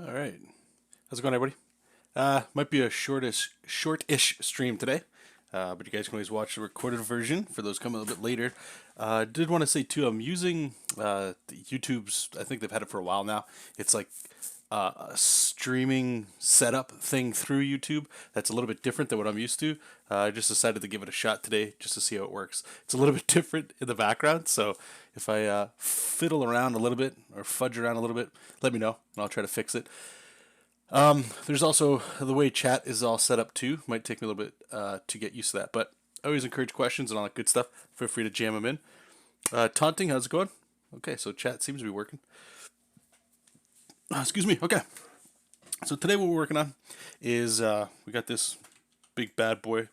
All right. How's it going, everybody? Might be a short-ish stream today, but you guys can always watch the recorded version for those coming a little bit later. Did want to say too, I'm using YouTube's. I think they've had it for a while now. It's like a streaming setup thing through YouTube that's a little bit different than what I'm used to. I just decided to give it a shot today just to see how it works. It's a little bit different in the background, so if I fiddle around a little bit or fudge around a little bit, let me know and I'll try to fix it. There's also the way chat is all set up too. Might take me a little bit to get used to that, but I always encourage questions and all that good stuff. Feel free to jam them in. Taunting, how's it going? Okay, so chat seems to be working. Excuse me. Okay, so today what we're working on is we got this big bad boy.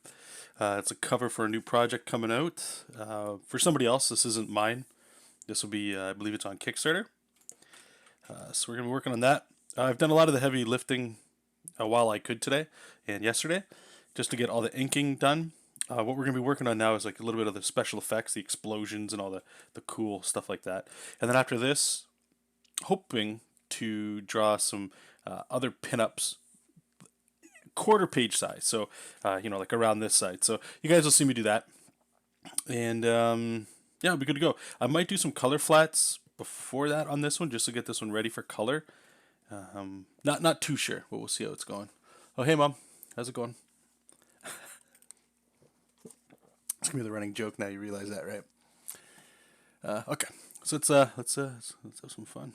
It's a cover for a new project coming out for somebody else. This isn't mine. This will be, I believe it's on Kickstarter. So we're gonna be working on that. I've done a lot of the heavy lifting while I could today and yesterday, just to get all the inking done. What we're going to be working on now is like a little bit of the special effects, the explosions, and all the cool stuff like that. And then after this, hoping to draw some other pinups, quarter page size. So, like around this side. So you guys will see me do that. And yeah, it'll be good to go. I might do some color flats before that on this one, just to get this one ready for color. Not too sure, but we'll see how it's going. Oh, hey, Mom. How's it going? It's gonna be the running joke now. You realize that, right? Okay, so let's have some fun.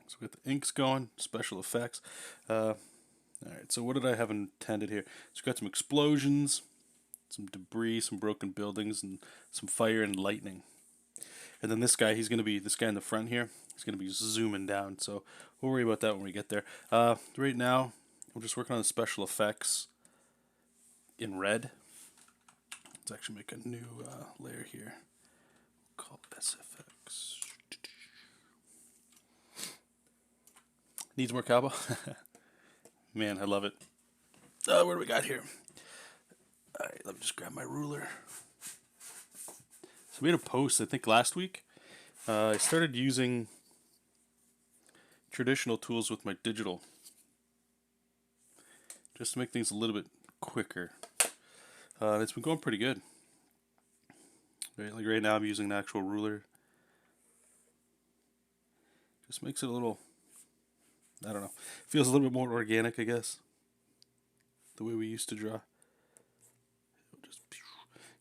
So we got the inks going, special effects. All right. So what did I have intended here? So we got some explosions, some debris, some broken buildings, and some fire and lightning. And then this guy, he's gonna be this guy in the front here. He's gonna be zooming down. So we'll worry about that when we get there. Right now, I'm just working on the special effects in red. Let's actually make a new layer here. We'll call it SFX. Needs more cowbell? Man, I love it. What do we got here? Alright, let me just grab my ruler. So we made a post, I think, last week. I started using traditional tools with my digital, just to make things a little bit quicker. It's been going pretty good. Right, like right now I'm using an actual ruler. Just makes it a little, I don't know, feels a little bit more organic, I guess. The way we used to draw.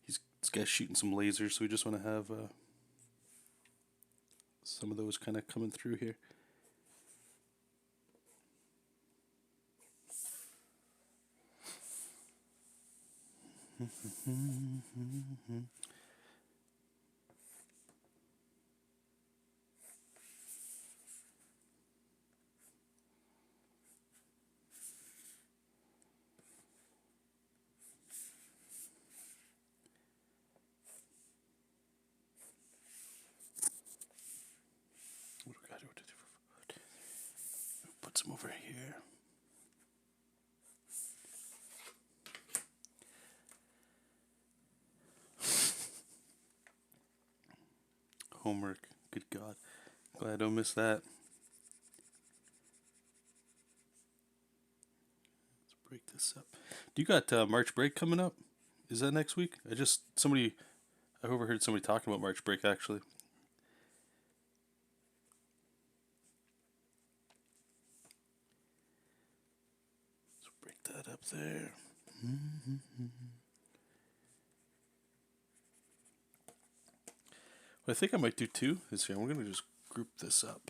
This guy's shooting some lasers, so we just want to have some of those kind of coming through here. What do we got? Put some over here. Homework. Good God. Glad I don't miss that. Let's break this up. Do you got March break coming up? Is that next week? I overheard somebody talking about March break actually. Let's break that up there. What I think I might do too is here. We're going to just group this up.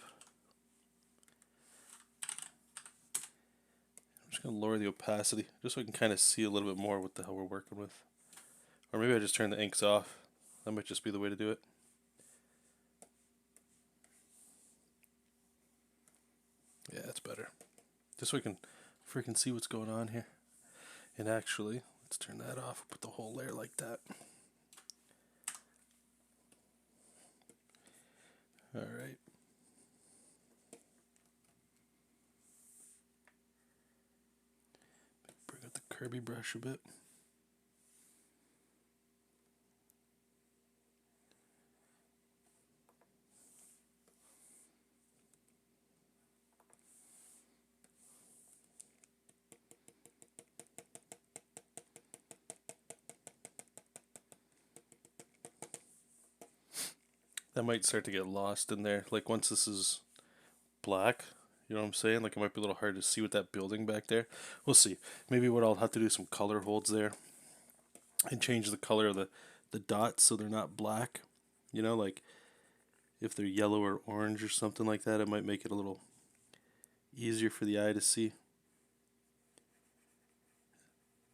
I'm just going to lower the opacity just so I can kind of see a little bit more what the hell we're working with. Or maybe I just turn the inks off. That might just be the way to do it. Yeah, that's better. Just so we can freaking see what's going on here. And actually, let's turn that off. Put the whole layer like that. Alright. Bring out the Kirby brush a bit. that might start to get lost in there. Like once this is black, you know what I'm saying? Like it might be a little hard to see with that building back there. We'll see. Maybe what I'll have to do is some color holds there and change the color of the dots so they're not black. You know, like if they're yellow or orange or something like that, it might make it a little easier for the eye to see.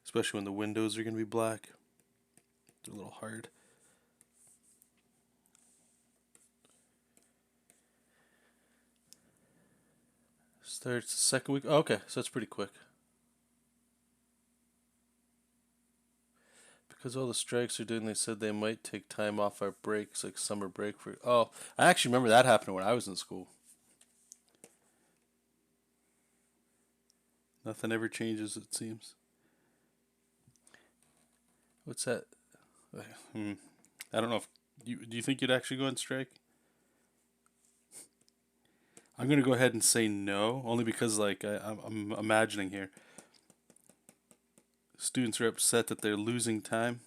Especially when the windows are going to be black. They're a little hard. Starts the second week. Oh, okay, so it's pretty quick. Because all the strikes are doing, they said they might take time off our breaks, like summer break for. Oh, I actually remember that happening when I was in school. Nothing ever changes, it seems. What's that? I don't know if do you think you'd actually go on strike? I'm gonna go ahead and say no, only because like I'm imagining here. Students are upset that they're losing time,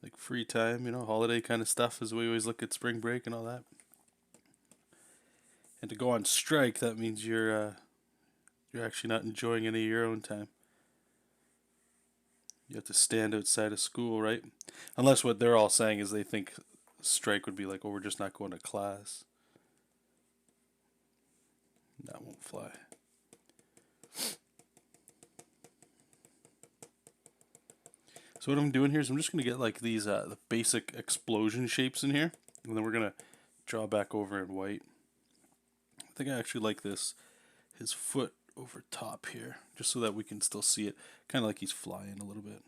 like free time, you know, holiday kind of stuff, as we always look at spring break and all that. And to go on strike, that means you're actually not enjoying any of your own time. You have to stand outside of school, right? Unless what they're all saying is they think strike would be like, oh, we're just not going to class. That won't fly. So what I'm doing here is I'm just going to get like these the basic explosion shapes in here, and then we're going to draw back over in white. I think I actually like this, his foot over top here, just so that we can still see it, kind of like he's flying a little bit.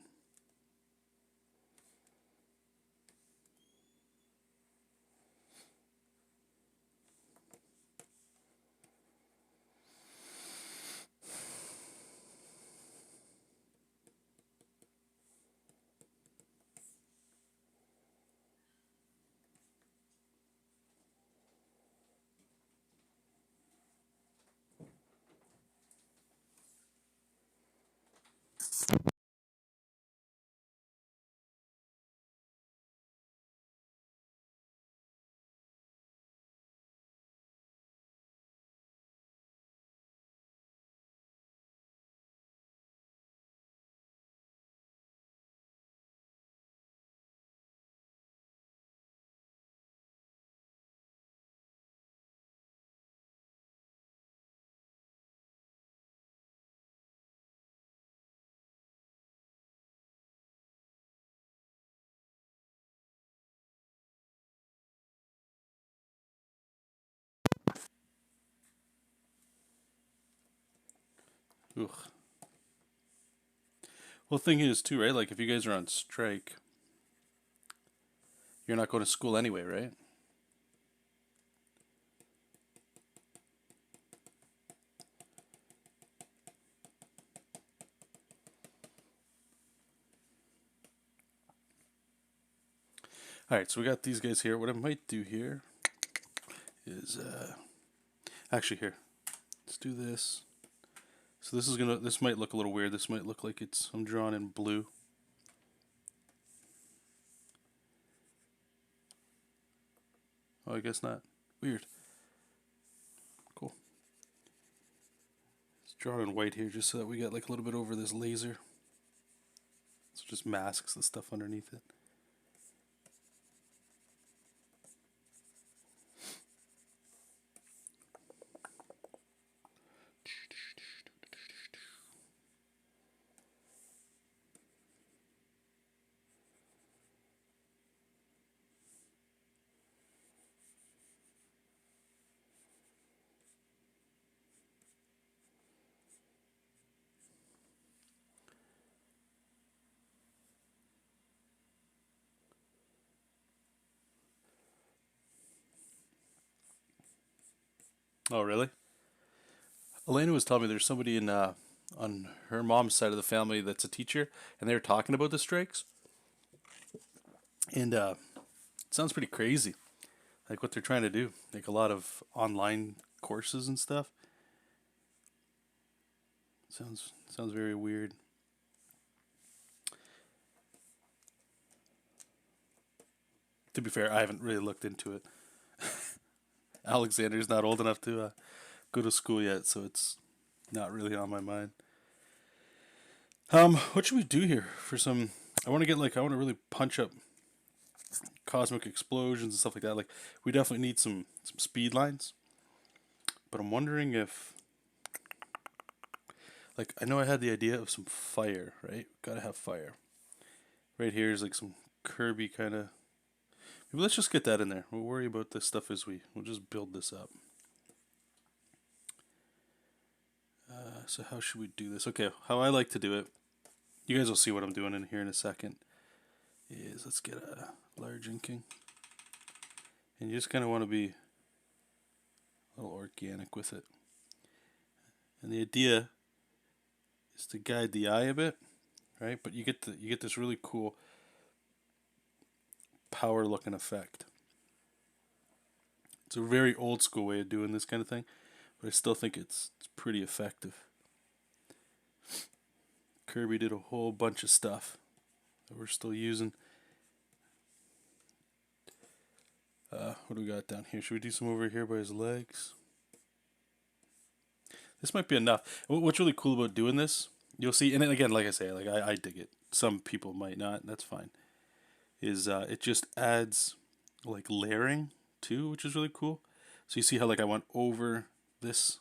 Ugh. Well, the thing is too, right? Like if you guys are on strike, you're not going to school anyway, right? All right, so we got these guys here. What I might do here is actually here. Let's do this. So this might look a little weird. This might look like I'm drawn in blue. Oh, I guess not. Weird. Cool. It's drawn in white here just so that we get like a little bit over this laser. So it just masks the stuff underneath it. Oh, really? Elena was telling me there's somebody in on her mom's side of the family that's a teacher, and they were talking about the strikes, and it sounds pretty crazy. Like what they're trying to do, like a lot of online courses and stuff. Sounds very weird. To be fair, I haven't really looked into it. Alexander's not old enough to go to school yet, so it's not really on my mind. What should we do here for some? I want to get like I want to really punch up cosmic explosions and stuff like that. Like we definitely need some speed lines, but I'm wondering if like I know I had the idea of some fire, right? Gotta have fire. Right here is like some Kirby kind of. Maybe let's just get that in there. We'll worry about this stuff as we'll just build this up. So how should we do this? Okay, how I like to do it. You guys will see what I'm doing in here in a second. Is let's get a large inking, and you just kind of want to be a little organic with it. And the idea is to guide the eye a bit, right? But you get this really cool power looking effect. It's a very old school way of doing this kind of thing, but I still think it's pretty effective. Kirby did a whole bunch of stuff that we're still using. What do we got down here? Should we do some over here by his legs? This might be enough. What's really cool about doing this, you'll see, and then again, like I say, like I dig it. Some people might not. That's fine. Is it just adds like layering too, which is really cool. So you see how like I went over this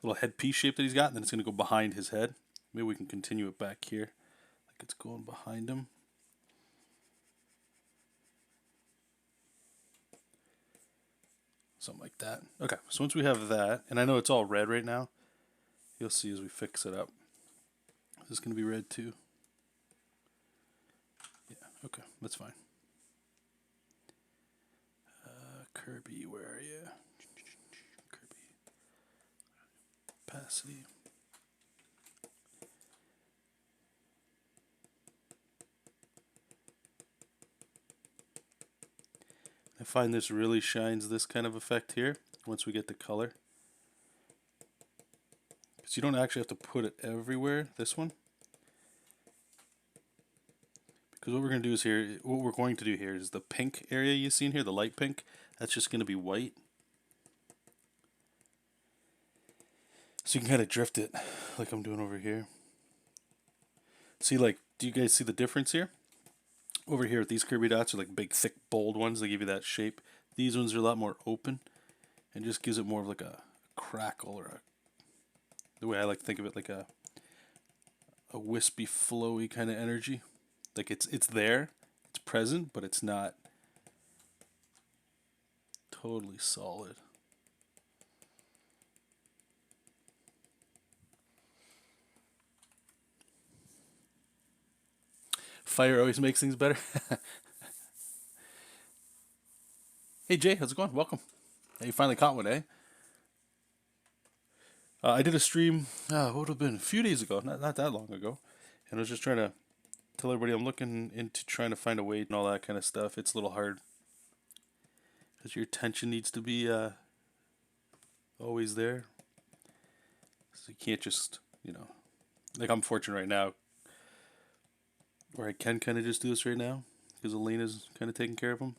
little headpiece shape that he's got, and then it's going to go behind his head. Maybe we can continue it back here, like it's going behind him. Something like that. Okay, so once we have that, and I know it's all red right now, you'll see as we fix it up. This is going to be red too. Yeah, okay, that's fine. Kirby, where are you? Kirby. Opacity. I find this really shines this kind of effect here once we get the color. Because you don't actually have to put it everywhere, this one. Because what we're going to do is here, what we're going to do here is the pink area you see in here, the light pink, that's just going to be white. So you can kind of drift it like I'm doing over here. See, like, do you guys see the difference here? Over here with these Kirby dots are like big, thick, bold ones. They give you that shape. These ones are a lot more open and just gives it more of like a crackle or the way I like to think of it, like a wispy, flowy kind of energy. Like it's there, it's present, but it's not totally solid. Fire always makes things better. Hey Jay, how's it going? Welcome. Hey, you finally caught one, eh? I did a stream, what would have been a few days ago, not that long ago, and I was just trying to tell everybody I'm looking into trying to find a way and all that kind of stuff. It's a little hard because your attention needs to be always there. So you can't just, like I'm fortunate right now where I can kind of just do this right now because Elena's kind of taking care of him.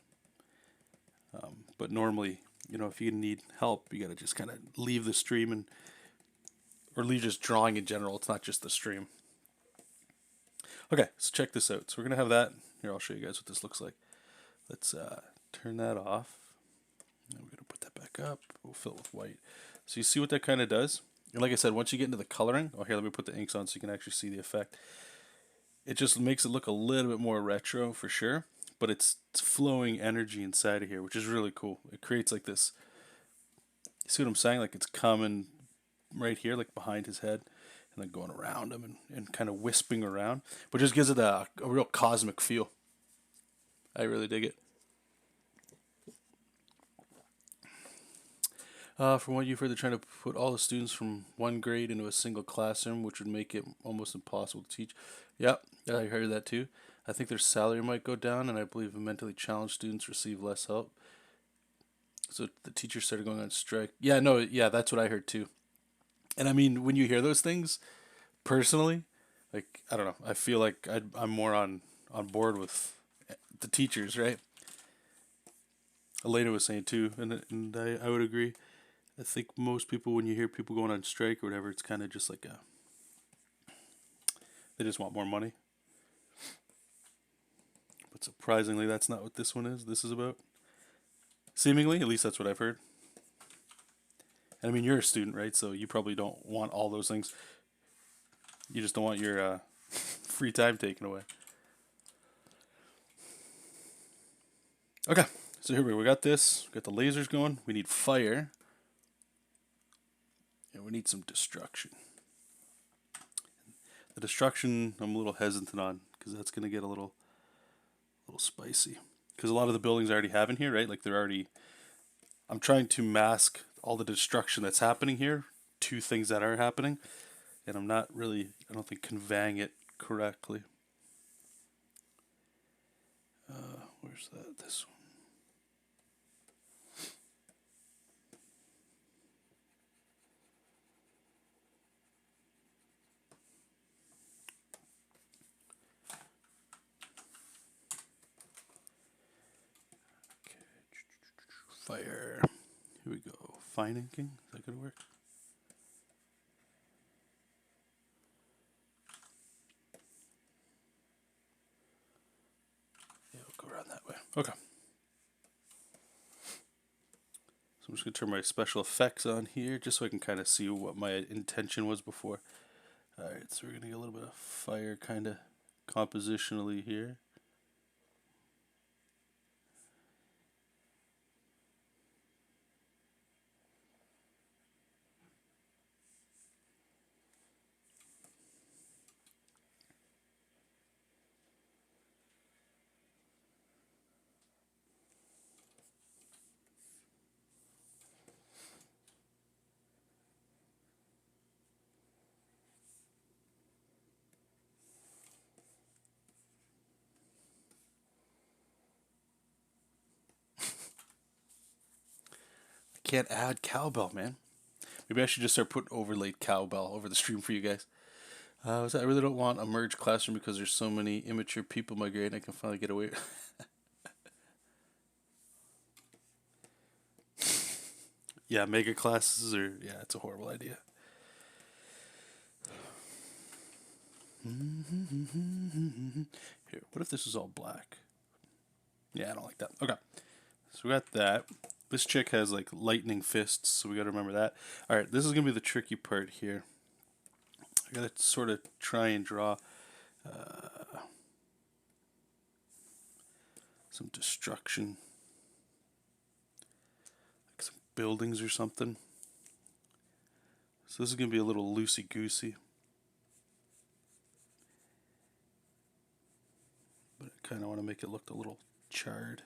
But normally, if you need help, you got to just kind of leave the stream or leave just drawing in general. It's not just the stream. Okay, so check this out. So we're going to have that. Here, I'll show you guys what this looks like. Let's turn that off. And we're going to put that back up. We'll fill it with white. So you see what that kind of does? And like I said, once you get into the coloring, here, let me put the inks on so you can actually see the effect. It just makes it look a little bit more retro for sure, but it's flowing energy inside of here, which is really cool. It creates like this, you see what I'm saying? Like it's coming right here, like behind his head, and then going around him and kind of wisping around, but just gives it a real cosmic feel. I really dig it. From what you've heard, they're trying to put all the students from one grade into a single classroom, which would make it almost impossible to teach. Yep, I heard that too. I think their salary might go down, and I believe mentally challenged students receive less help. So the teachers started going on strike. Yeah, no, yeah, that's what I heard too. And I mean, when you hear those things, personally, like I don't know, I feel like I'm more on board with the teachers, right? Elena was saying too, and I would agree. I think most people, when you hear people going on strike or whatever, it's kind of just like they just want more money. But surprisingly, that's not what this one is. This is about. Seemingly, at least that's what I've heard. And I mean, you're a student, right? So you probably don't want all those things. You just don't want your free time taken away. Okay, so here we got this. We got the lasers going. We need fire. And we need some destruction. The destruction, I'm a little hesitant on because that's going to get a little spicy. Because a lot of the buildings I already have in here, right? Like they're already. I'm trying to mask all the destruction that's happening here to things that are happening, and I'm not really. I don't think conveying it correctly. Where's that? This one. Fire. Here we go. Fine inking. Is that gonna work? Yeah, we'll go around that way. Okay. So I'm just gonna turn my special effects on here just so I can kind of see what my intention was before. Alright, so we're gonna get a little bit of fire kind of compositionally here. I can't add cowbell, man. Maybe I should just start putting overlaid cowbell over the stream for you guys. I really don't want a merged classroom because there's so many immature people in my grade. I can finally get away. Yeah, mega classes are. Yeah, it's a horrible idea. Here, what if this is all black? Yeah, I don't like that. Okay, so we got that. This chick has like lightning fists, so we gotta remember that. Alright, this is gonna be the tricky part here. I gotta sort of try and draw some destruction. Like some buildings or something. So this is gonna be a little loosey-goosey. But I kinda wanna make it look a little charred.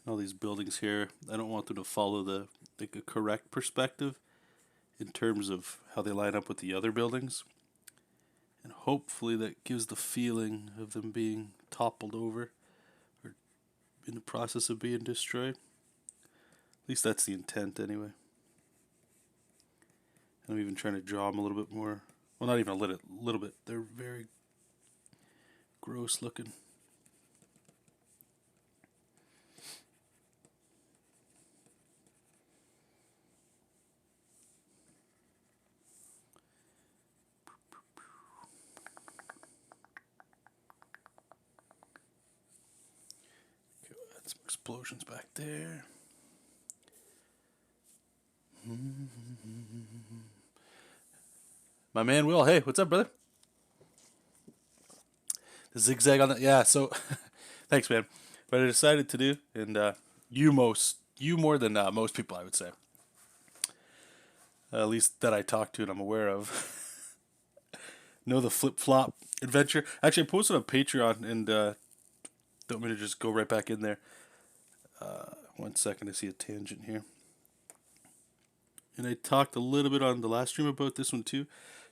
All these buildings here, I don't want them to follow the like a correct perspective in terms of how they line up with the other buildings. And hopefully that gives the feeling of them being toppled over or in the process of being destroyed. At least that's the intent anyway. I'm even trying to draw them a little bit more. Well, not even a little bit. They're very gross looking. some explosions back there. My man Will, hey, what's up, brother? The zigzag on that, yeah. So, thanks, man. What I decided to do, and you more than most people, I would say, at least that I talk to and I'm aware of, know the flip flop adventure. Actually, I posted on Patreon, and don't want me to just go right back in there. 1 second, I see a tangent here. And I talked a little bit on the last stream about this one too,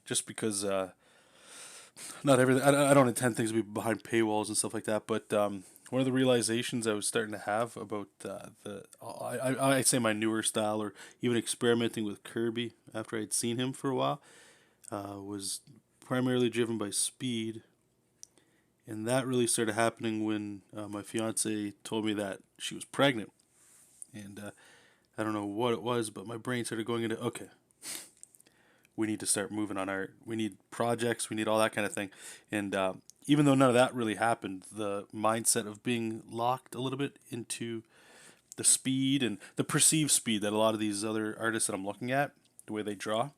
just because not everything. I don't intend things to be behind paywalls and stuff like that. But one of the realizations I was starting to have about I say my newer style, or even experimenting with Kirby after I'd seen him for a while, was primarily driven by speed. And that really started happening when my fiance told me that she was pregnant. And I don't know what it was, but my brain started going into, okay, we need to start moving on art. We need projects. We need all that kind of thing. And even though none of that really happened, the mindset of being locked a little bit into the speed and the perceived speed that a lot of these other artists that I'm looking at, the way they draw,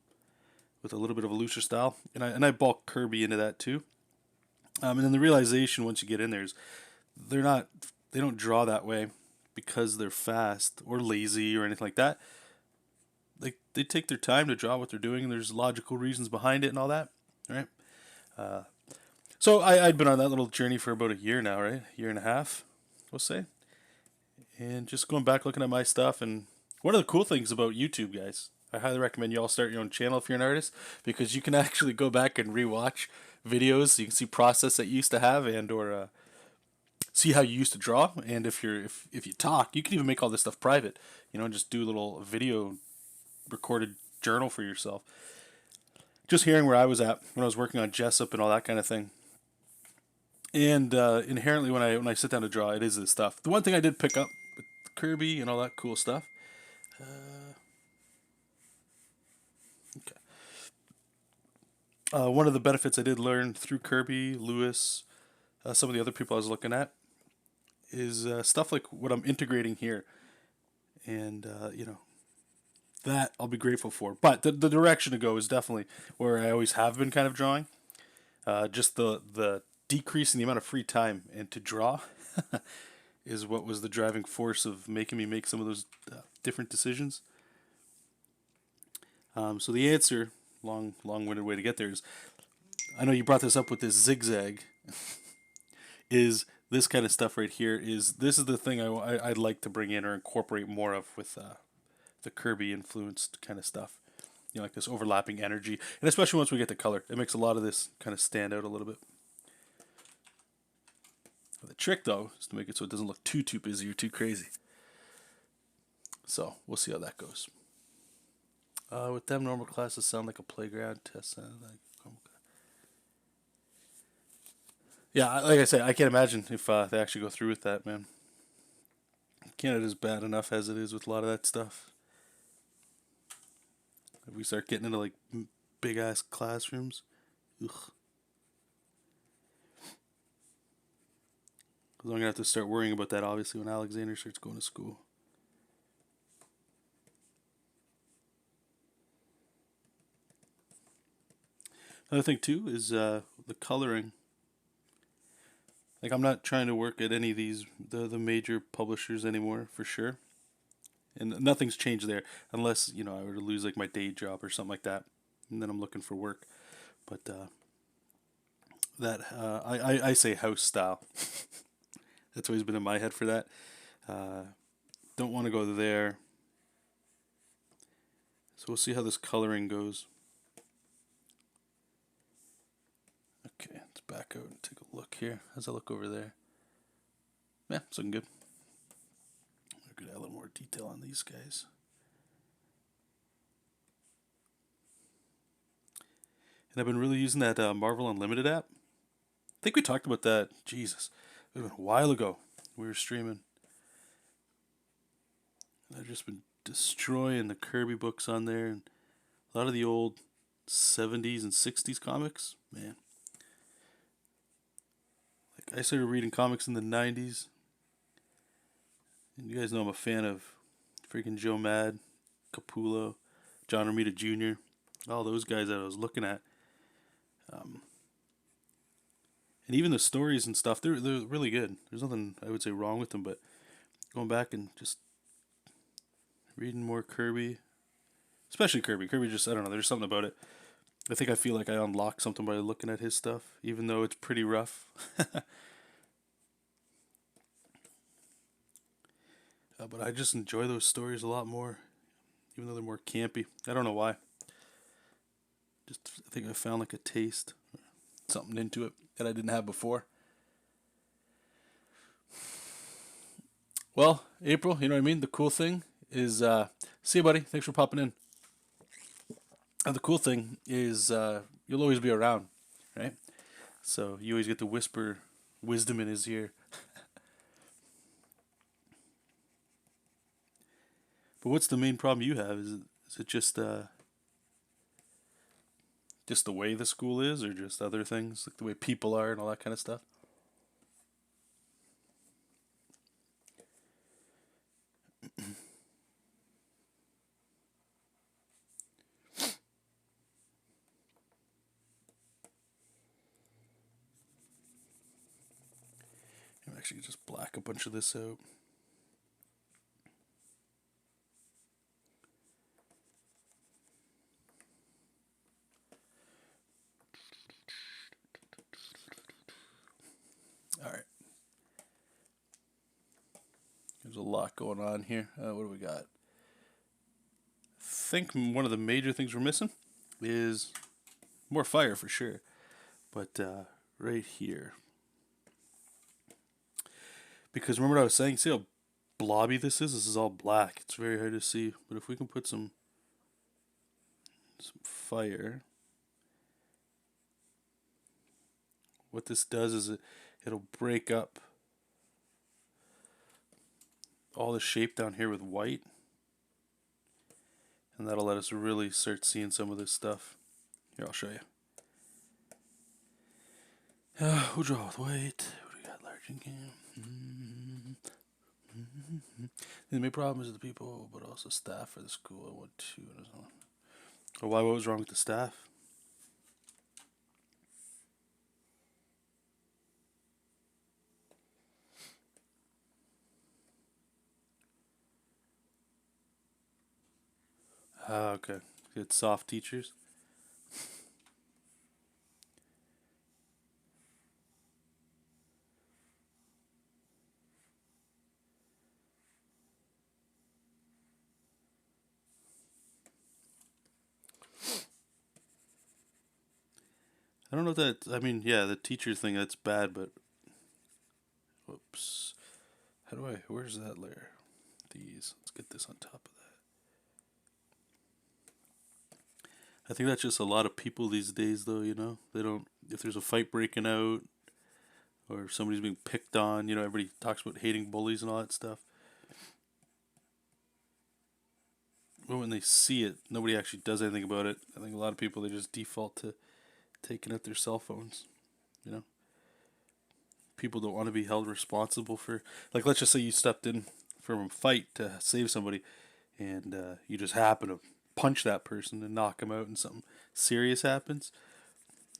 with a little bit of a looser style, and I bulk Kirby into that too. And then the realization once you get in there is they don't draw that way because they're fast or lazy or anything like that. They take their time to draw what they're doing, and there's logical reasons behind it and all that, right? So I'd been on that little journey for about a year now, right? A year and a half, we'll say. And just going back looking at my stuff, and one of the cool things about YouTube, guys, I highly recommend you all start your own channel if you're an artist, because you can actually go back and rewatch videos, so you can see process that you used to have, and or see how you used to draw. And if you talk, you can even make all this stuff private, and just do a little video recorded journal for yourself. Just hearing where I was at when I was working on JESOP and all that kind of thing. And inherently, when I sit down to draw, it is this stuff. The one thing I did pick up with Kirby and all that cool stuff. Okay. One of the benefits I did learn through Kirby, Lewis, some of the other people I was looking at, is stuff like what I'm integrating here. And, that I'll be grateful for. But the direction to go is definitely where I always have been kind of drawing. Just the decrease in the amount of free time and to draw is what was the driving force of making me make some of those different decisions. So the answer, long-winded way to get there, is, I know you brought this up with this zigzag, is this kind of stuff right here. This is the thing I'd like to bring in or incorporate more of with the Kirby influenced kind of stuff. Like this overlapping energy, and especially once we get the color, it makes a lot of this kind of stand out a little bit. The trick, though, is to make it so it doesn't look too busy or too crazy. So we'll see how that goes. With them, normal classes sound like a playground. Test sound like. Yeah, like I say, I can't imagine if they actually go through with that, man. Canada's bad enough as it is with a lot of that stuff. If we start getting into like big ass classrooms, ugh. Because I'm gonna have to start worrying about that obviously when Alexander starts going to school. Another thing too is the coloring. Like, I'm not trying to work at any of these the major publishers anymore, for sure. And nothing's changed there, unless I were to lose like my day job or something like that, and then I'm looking for work. But that I say house style. That's always been in my head for that. Don't want to go there. So we'll see how this coloring goes. Okay, let's back out and take a look here. How's that look over there? Yeah, it's looking good. I could add a little more detail on these guys. And I've been really using that Marvel Unlimited app. I think we talked about that. Jesus, it was a while ago. We were streaming. I've just been destroying the Kirby books on there, and a lot of the old 70s and 60s comics. Man, like, I started reading comics in the 90s. And you guys know I'm a fan of freaking Joe Mad, Capullo, John Romita Jr., all those guys that I was looking at. Um, and even the stories and stuff, they're really good. There's nothing I would say wrong with them, but going back and just reading more Kirby, especially Kirby. Kirby just, I don't know, there's something about it. I think I feel like I unlocked something by looking at his stuff, even though it's pretty rough. But I just enjoy those stories a lot more, even though they're more campy. I don't know why. Just I think I found like a taste, something into it that I didn't have before. Well, April, you know what I mean? The cool thing is, see you, buddy. Thanks for popping in. And the cool thing is, you'll always be around, right? So you always get to whisper wisdom in his ear. But what's the main problem you have? Is it just the way the school is, or just other things like the way people are and all that kind of stuff? I'm actually just black a bunch of this out. All right. There's a lot going on here. What do we got? I think one of the major things we're missing is more fire for sure. But right here, because remember what I was saying? See how blobby this is? This is all black. It's very hard to see. But if we can put some fire, what this does is it'll break up all the shape down here with white, and that'll let us really start seeing some of this stuff. Here, I'll show you. We'll draw with white. What do we got? Large and cam. The main problem is the people, but also staff for the school. I want to. Oh, why? What was wrong with the staff? Ah, okay. It's soft teachers. I don't know if that. I mean, yeah, the teacher thing, that's bad, but. Whoops. How do I. Where's that layer? These. Let's get this on top of that. I think that's just a lot of people these days, though, you know? They don't. If there's a fight breaking out, or if somebody's being picked on, you know, everybody talks about hating bullies and all that stuff. But when they see it, nobody actually does anything about it. I think a lot of people, they just default to taking out their cell phones, you know? People don't want to be held responsible for, like, let's just say you stepped in from a fight to save somebody, and you just happen to punch that person and knock them out, and something serious happens.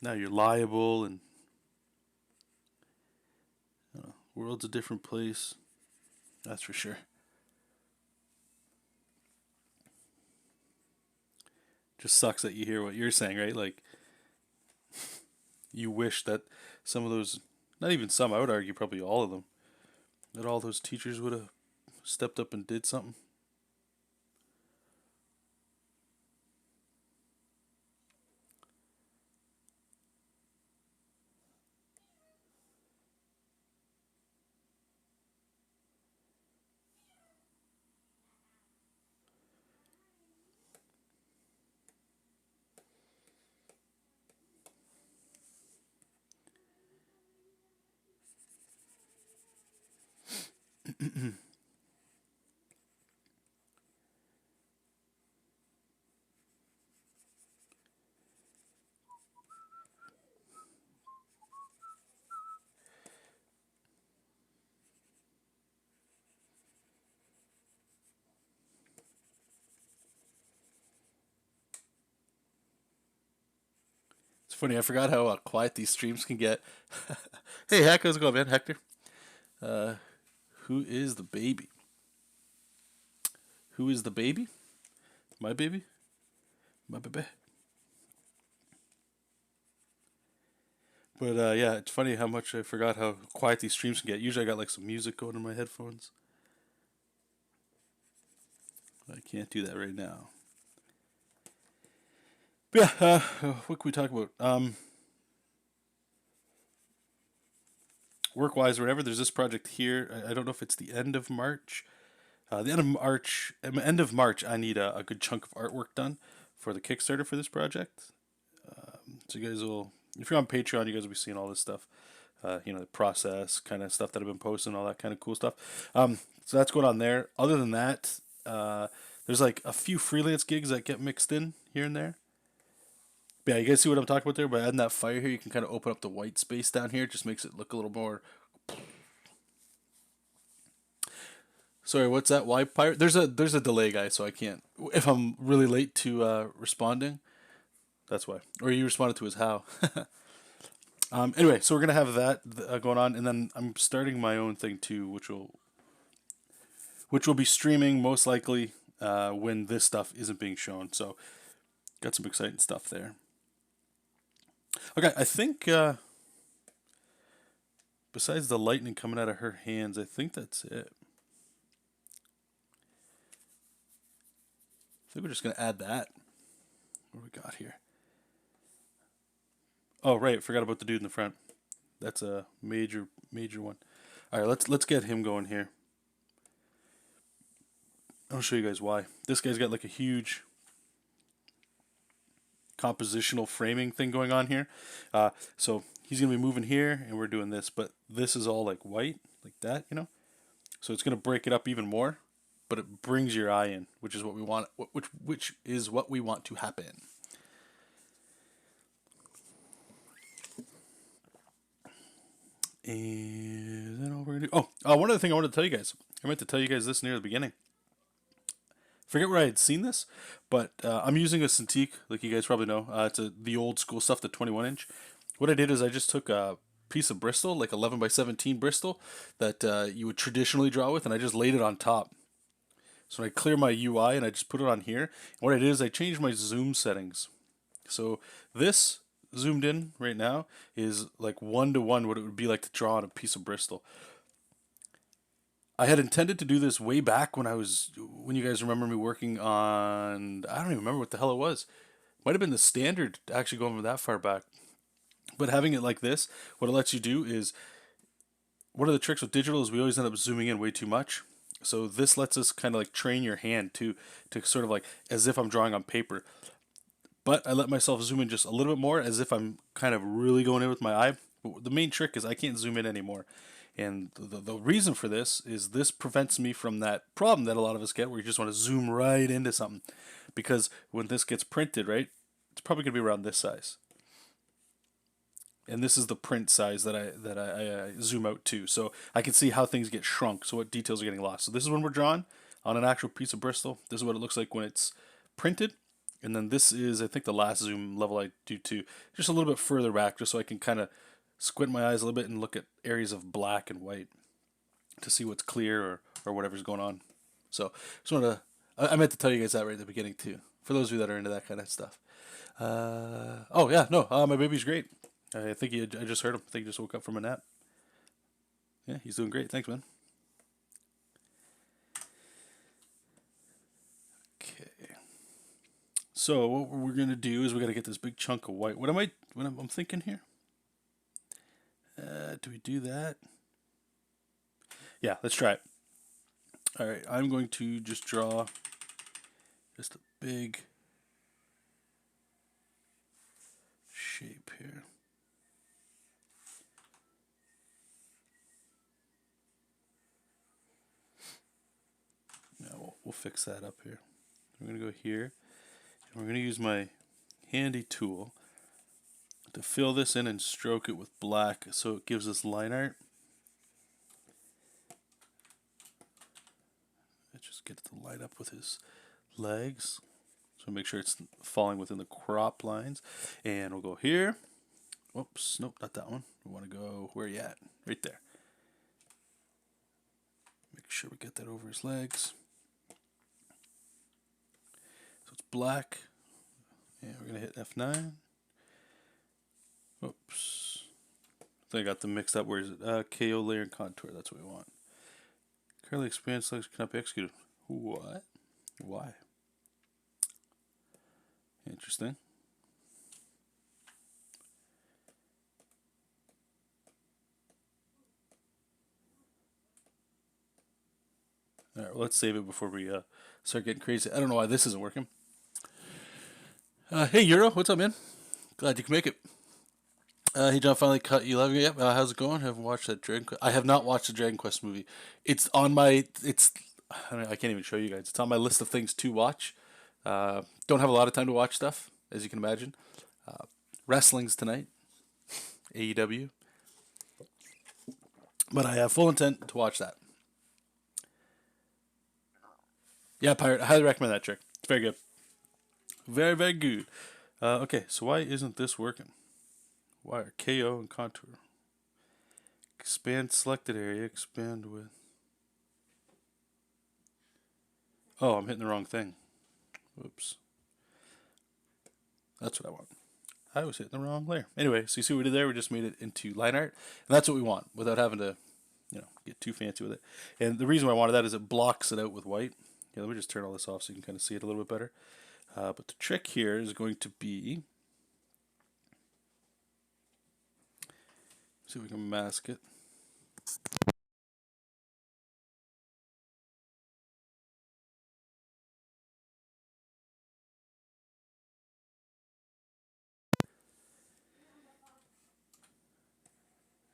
Now you're liable, and world's a different place. That's for sure. Just sucks that you hear what you're saying, right? Like, you wish that some of those, not even some, I would argue probably all of them, that all those teachers would have stepped up and did something. Funny, I forgot how quiet these streams can get. Hey, Hack, how's it going, man? Hector. Uh, who is the baby? Who is the baby? My baby? My baby. But yeah, it's funny how much I forgot how quiet these streams can get. Usually I got like some music going in my headphones. I can't do that right now. But yeah, what can we talk about? Work-wise or whatever, there's this project here. I don't know if it's the end of March. The end of March, I need a good chunk of artwork done for the Kickstarter for this project. So you guys will, if you're on Patreon, you guys will be seeing all this stuff. The process kind of stuff that I've been posting, all that kind of cool stuff. So that's going on there. Other than that, there's like a few freelance gigs that get mixed in here and there. But yeah, you guys see what I'm talking about there? By adding that fire here, you can kind of open up the white space down here. It just makes it look a little more. Sorry, what's that? Why pirate? There's a delay, guys, so I can't. If I'm really late to responding, that's why. Or you responded to his how. Anyway, so we're gonna have that going on, and then I'm starting my own thing too, which will be streaming most likely when this stuff isn't being shown. So got some exciting stuff there. Okay, I think besides the lightning coming out of her hands, I think that's it. I think we're just gonna add that. What do we got here? Oh right, forgot about the dude in the front. That's a major one. All right, let's get him going here. I'll show you guys why. This guy's got like a huge compositional framing thing going on here. So he's gonna be moving here, and we're doing this, but this is all like white, like that, you know. So it's gonna break it up even more, but it brings your eye in, which is what we want. Which is what we want to happen. And then all we're gonna do. Oh, one other thing I wanted to tell you guys. I meant to tell you guys this near the beginning. Forget where I had seen this, but I'm using a Cintiq, like you guys probably know. It's the old school stuff, the 21-inch. What I did is I just took a piece of Bristol, like 11 by 17 Bristol, that you would traditionally draw with, and I just laid it on top. So I clear my UI and I just put it on here. And what I did is I changed my zoom settings. So this zoomed in right now is like 1-to-1 what it would be like to draw on a piece of Bristol. I had intended to do this way back when you guys remember me working on, I don't even remember what the hell it was. Might have been the standard, actually going that far back. But having it like this, what it lets you do is, one of the tricks with digital is we always end up zooming in way too much. So this lets us kind of like train your hand to sort of like as if I'm drawing on paper. But I let myself zoom in just a little bit more as if I'm kind of really going in with my eye. But the main trick is I can't zoom in anymore. And the reason for this is this prevents me from that problem that a lot of us get where you just want to zoom right into something. Because when this gets printed, right, it's probably going to be around this size. And this is the print size that I zoom out to. So I can see how things get shrunk, so what details are getting lost. So this is when we're drawn on an actual piece of Bristol. This is what it looks like when it's printed. And then this is, I think, the last zoom level I do too. Just a little bit further back, just so I can kind of squint my eyes a little bit and look at areas of black and white to see what's clear or whatever's going on. So just wanted to, I meant to tell you guys that right at the beginning too, for those of you that are into that kind of stuff. Oh yeah, no, my baby's great. I think I just heard him. I think he just woke up from a nap. Yeah, he's doing great. Thanks, man. Okay. So what we're gonna do is we gotta get this big chunk of white. What I'm thinking here? Do we do that? Yeah, let's try it. All right, I'm going to just draw just a big shape here. Now we'll fix that up here. We're going to go here, and we're going to use my handy tool to fill this in and stroke it with black so it gives us line art. Just get it to line up with his legs. So make sure it's falling within the crop lines. And we'll go here. Whoops, nope, not that one. We want to go, where are you at? Right there. Make sure we get that over his legs. So it's black. And we're going to hit F9. Whoops. I think I got them mixed up. Where is it? KO layer and contour. That's what we want. Currently expand selection cannot be executed. What? Why? Interesting. All right, well, let's save it before we start getting crazy. I don't know why this isn't working. Hey, Euro, what's up, man? Glad you can make it. Hey, John, finally cut 11. Yep. How's it going? Haven't watched that Dragon Quest. I have not watched the Dragon Quest movie. It's on my. It's. I can't even show you guys. It's on my list of things to watch. Don't have a lot of time to watch stuff, as you can imagine. Wrestling's tonight, AEW. But I have full intent to watch that. Yeah, Pirate. I highly recommend that trick. It's very good. Very, very good. Okay, so why isn't this working? Why are KO and contour? Expand selected area. Expand with. Oh, I'm hitting the wrong thing. Whoops. That's what I want. I was hitting the wrong layer. Anyway, so you see what we did there? We just made it into line art. And that's what we want without having to, get too fancy with it. And the reason why I wanted that is it blocks it out with white. Yeah, let me just turn all this off so you can kind of see it a little bit better. But the trick here is going to be, see if we can mask it.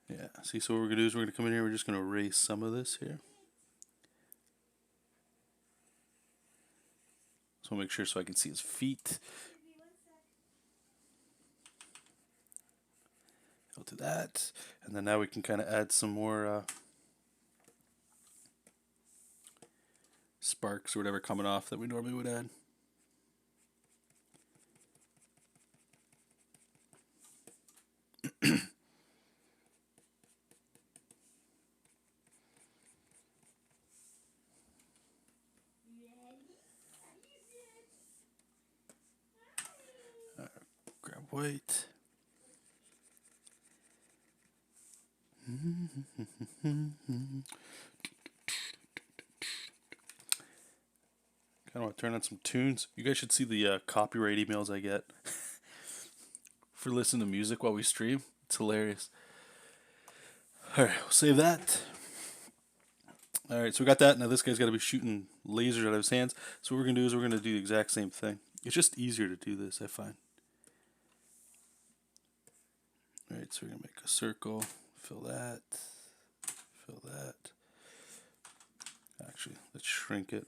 Yeah, see, so what we're going to do is we're going to come in here, we're just going to erase some of this here. So I'll make sure so I can see his feet. I'll do that. And then now we can kind of add some more sparks or whatever coming off that we normally would add. Grab white. Kind of want to turn on some tunes. You guys should see the copyright emails I get for listening to music while we stream. It's hilarious. Alright, we'll save that. Alright, so we got that. Now this guy's got to be shooting lasers out of his hands. So what we're going to do is we're going to do the exact same thing. It's just easier to do this, I find. Alright, so we're going to make a circle. Fill that. Fill that. Actually, let's shrink it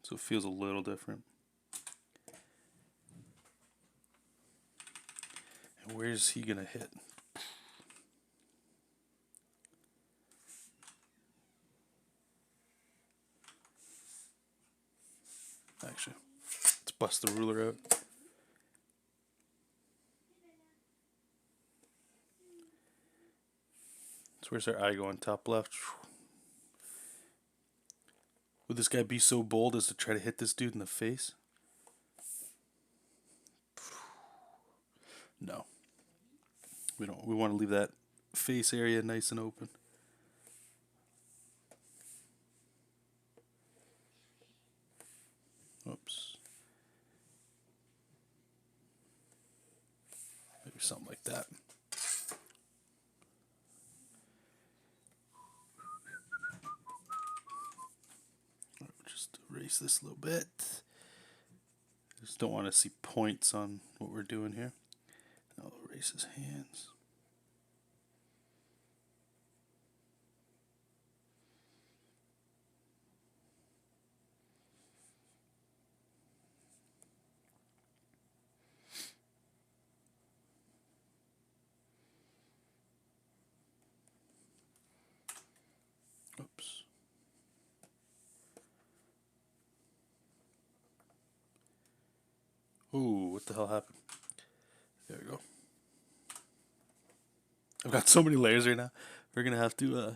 so it feels a little different. And where's he going to hit? Actually, let's bust the ruler out. So where's our eye going? Top left. Would this guy be so bold as to try to hit this dude in the face? No. We don't. We want to leave that face area nice and open. Oops. Maybe something like that. Just erase this a little bit. Just don't want to see points on what we're doing here. I'll erase his hands. Oops. Ooh, what the hell happened? There we go. I've got so many layers right now. We're gonna have to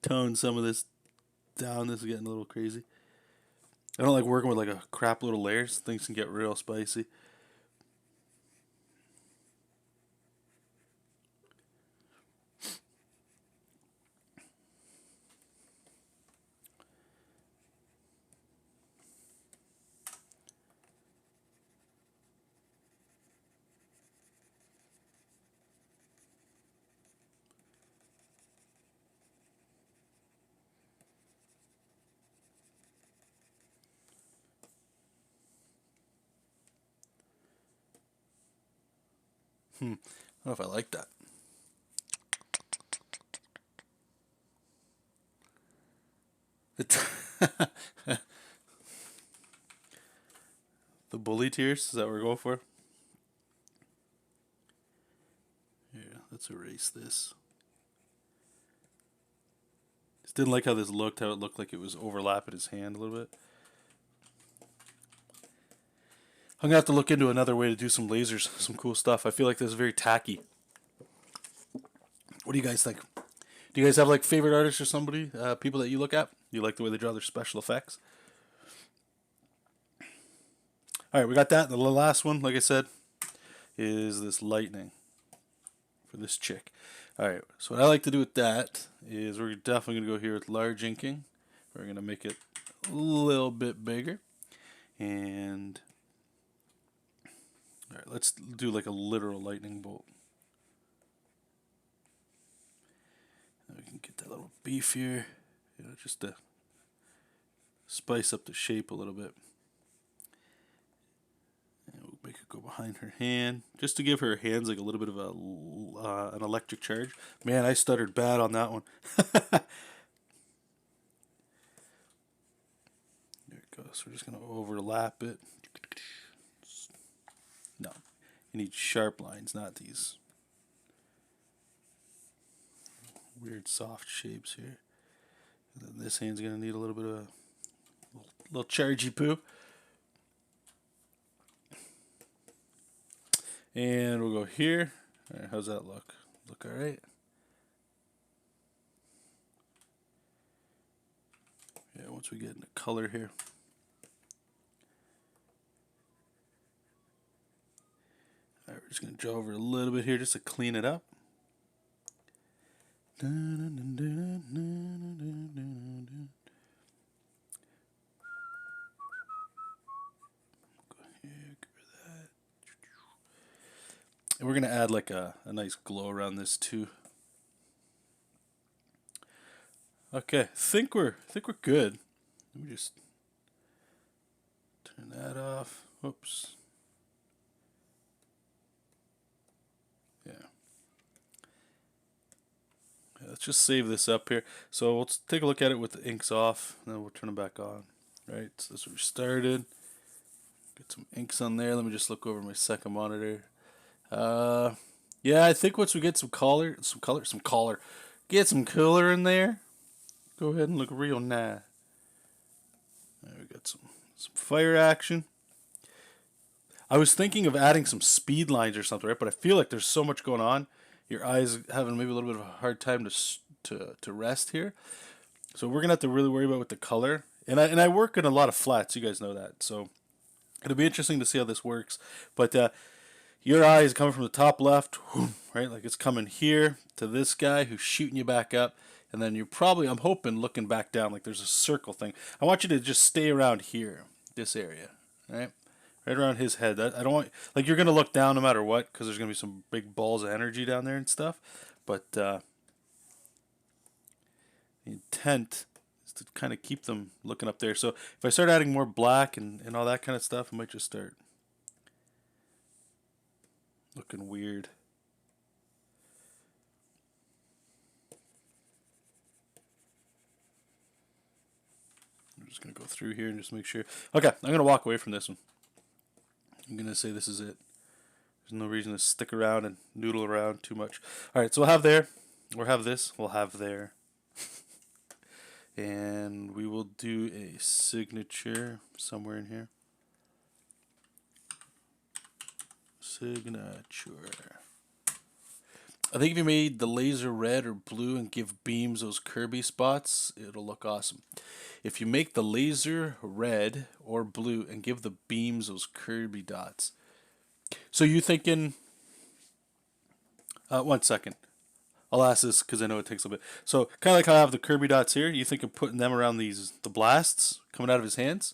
tone some of this down. This is getting a little crazy. I don't like working with like a crap load of layers. Things can get real spicy. I don't know if I like that. The bully tears, is that what we're going for? Yeah, let's erase this. Just didn't like how this looked, how it looked like it was overlapping his hand a little bit. I'm gonna have to look into another way to do some lasers, some cool stuff. I feel like this is very tacky. What do you guys think? Do you guys have like favorite artists or somebody, people that you look at? You like the way they draw their special effects? All right, we got that. The last one, like I said, is this lightning for this chick. All right, so what I like to do with that is we're definitely going to go here with large inking. We're going to make it a little bit bigger. And all right, let's do like a literal lightning bolt. And we can get that little beef here, just to spice up the shape a little bit. And we'll make it go behind her hand, just to give her hands like a little bit of an electric charge. Man, I stuttered bad on that one. There it goes. We're just going to overlap it. No, you need sharp lines, not these weird soft shapes here. And then this hand's going to need a little bit of a little chargy poo. And we'll go here. All right, how's that look? Look all right? Yeah, once we get into color here. All right, we're just going to draw over a little bit here just to clean it up. Go here, give her that. And we're going to add like a nice glow around this too. Okay, think we're good. Let me just turn that off. Whoops. Yeah. Let's just save this up here. So let's take a look at it with the inks off, and then we'll turn them back on. Right, so that's where we started. Get some inks on there. Let me just look over my second monitor. Yeah, I think once we get some color, get some color in there, go ahead and look real nice. There, we got some fire action. I was thinking of adding some speed lines or something, right? But I feel like there's so much going on. Your eyes having maybe a little bit of a hard time to rest here. So we're gonna have to really worry about with the color. And I work in a lot of flats. You guys know that. So it'll be interesting to see how this works. But your eye is coming from the top left, right? Like it's coming here to this guy who's shooting you back up. And then you're probably, I'm hoping, looking back down like there's a circle thing. I want you to just stay around here, this area, right? Right around his head. I don't want, like, you're going to look down no matter what because there's going to be some big balls of energy down there and stuff. But the intent is to kind of keep them looking up there. So if I start adding more black and all that kind of stuff, I might just start looking weird. I'm just going to go through here and just make sure. Okay, I'm going to walk away from this one. I'm going to say this is it. There's no reason to stick around and noodle around too much. Alright, so we'll have there. We'll have this. We'll have there. And we will do a signature somewhere in here. Signature. I think if you made the laser red or blue and give beams those Kirby spots, it'll look awesome. If you make the laser red or blue and give the beams those Kirby dots. So you thinking, one second. I'll ask this because I know it takes a bit. So kind of like how I have the Kirby dots here, you think of putting them around the blasts coming out of his hands?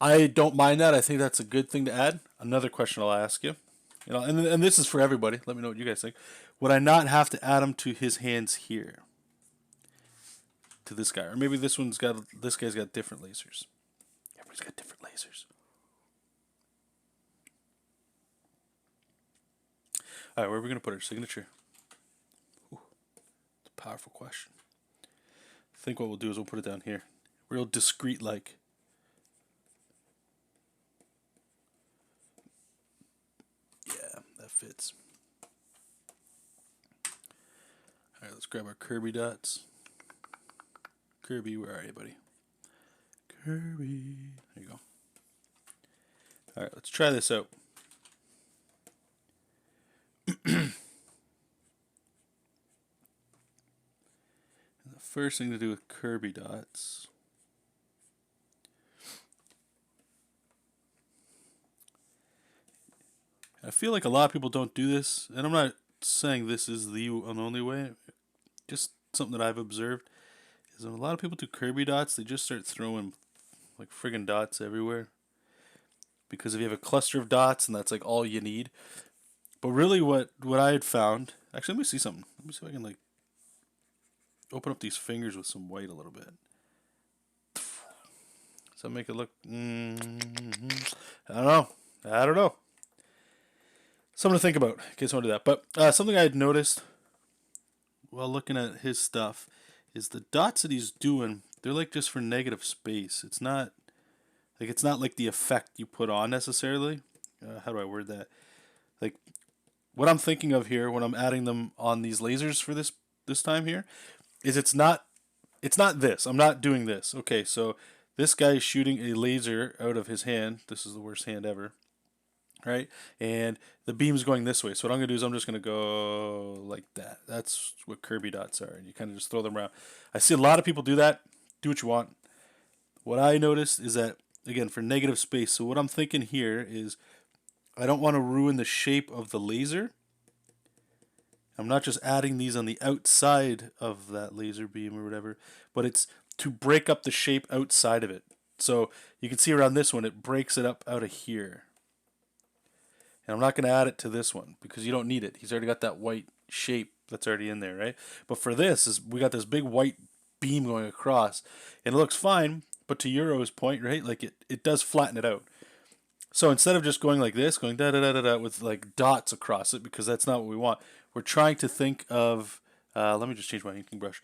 I don't mind that. I think that's a good thing to add. Another question I'll ask you, and this is for everybody. Let me know what you guys think. Would I not have to add them to his hands here, to this guy, or maybe this guy's got different lasers. Everybody's got different lasers. All right, where are we gonna put our signature? Ooh, it's a powerful question. I think what we'll do is we'll put it down here, real discreet like. Yeah, that fits. All right, let's grab our Kirby dots. Kirby, where are you, buddy? Kirby. There you go. All right, let's try this out. And the first thing to do with Kirby dots. I feel like a lot of people don't do this, and I'm not saying this is the only way. Just something that I've observed is when a lot of people do Kirby dots, they just start throwing like friggin' dots everywhere. Because if you have a cluster of dots and that's like all you need. But really what I had found, actually let me see something. Let me see if I can like open up these fingers with some white a little bit. Does that make it look, I don't know. I don't know. Something to think about in case I want to do that. But something I had noticed while looking at his stuff is the dots that he's doing, they're like just for negative space. It's not like the effect you put on necessarily. How do I word that? Like what I'm thinking of here when I'm adding them on these lasers for this time here is it's not this. I'm not doing this. Okay, so this guy is shooting a laser out of his hand. This is the worst hand ever. Right? And the beam's going this way. So what I'm going to do is I'm just going to go like that. That's what Kirby dots are. And you kind of just throw them around. I see a lot of people do that. Do what you want. What I noticed is that, again, for negative space, so what I'm thinking here is I don't want to ruin the shape of the laser. I'm not just adding these on the outside of that laser beam or whatever, but it's to break up the shape outside of it. So you can see around this one, it breaks it up out of here. And I'm not going to add it to this one because you don't need it. He's already got that white shape that's already in there, right? But for this, we got this big white beam going across. And it looks fine, but to Euro's point, right? Like it does flatten it out. So instead of just going like this, going da-da-da-da-da with like dots across it, because that's not what we want. We're trying to think of, let me just change my inking brush.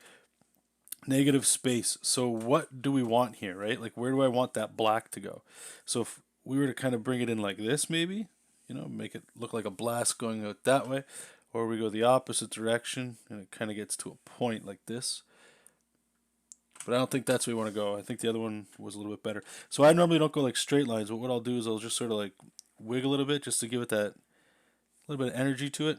Negative space. So what do we want here, right? Like where do I want that black to go? So if we were to kind of bring it in like this maybe, make it look like a blast going out that way, or we go the opposite direction and it kind of gets to a point like this. But I don't think that's where we want to go. I think the other one was a little bit better. So I normally don't go like straight lines, but what I'll do is I'll just sort of like wiggle a little bit just to give it that little bit of energy to it.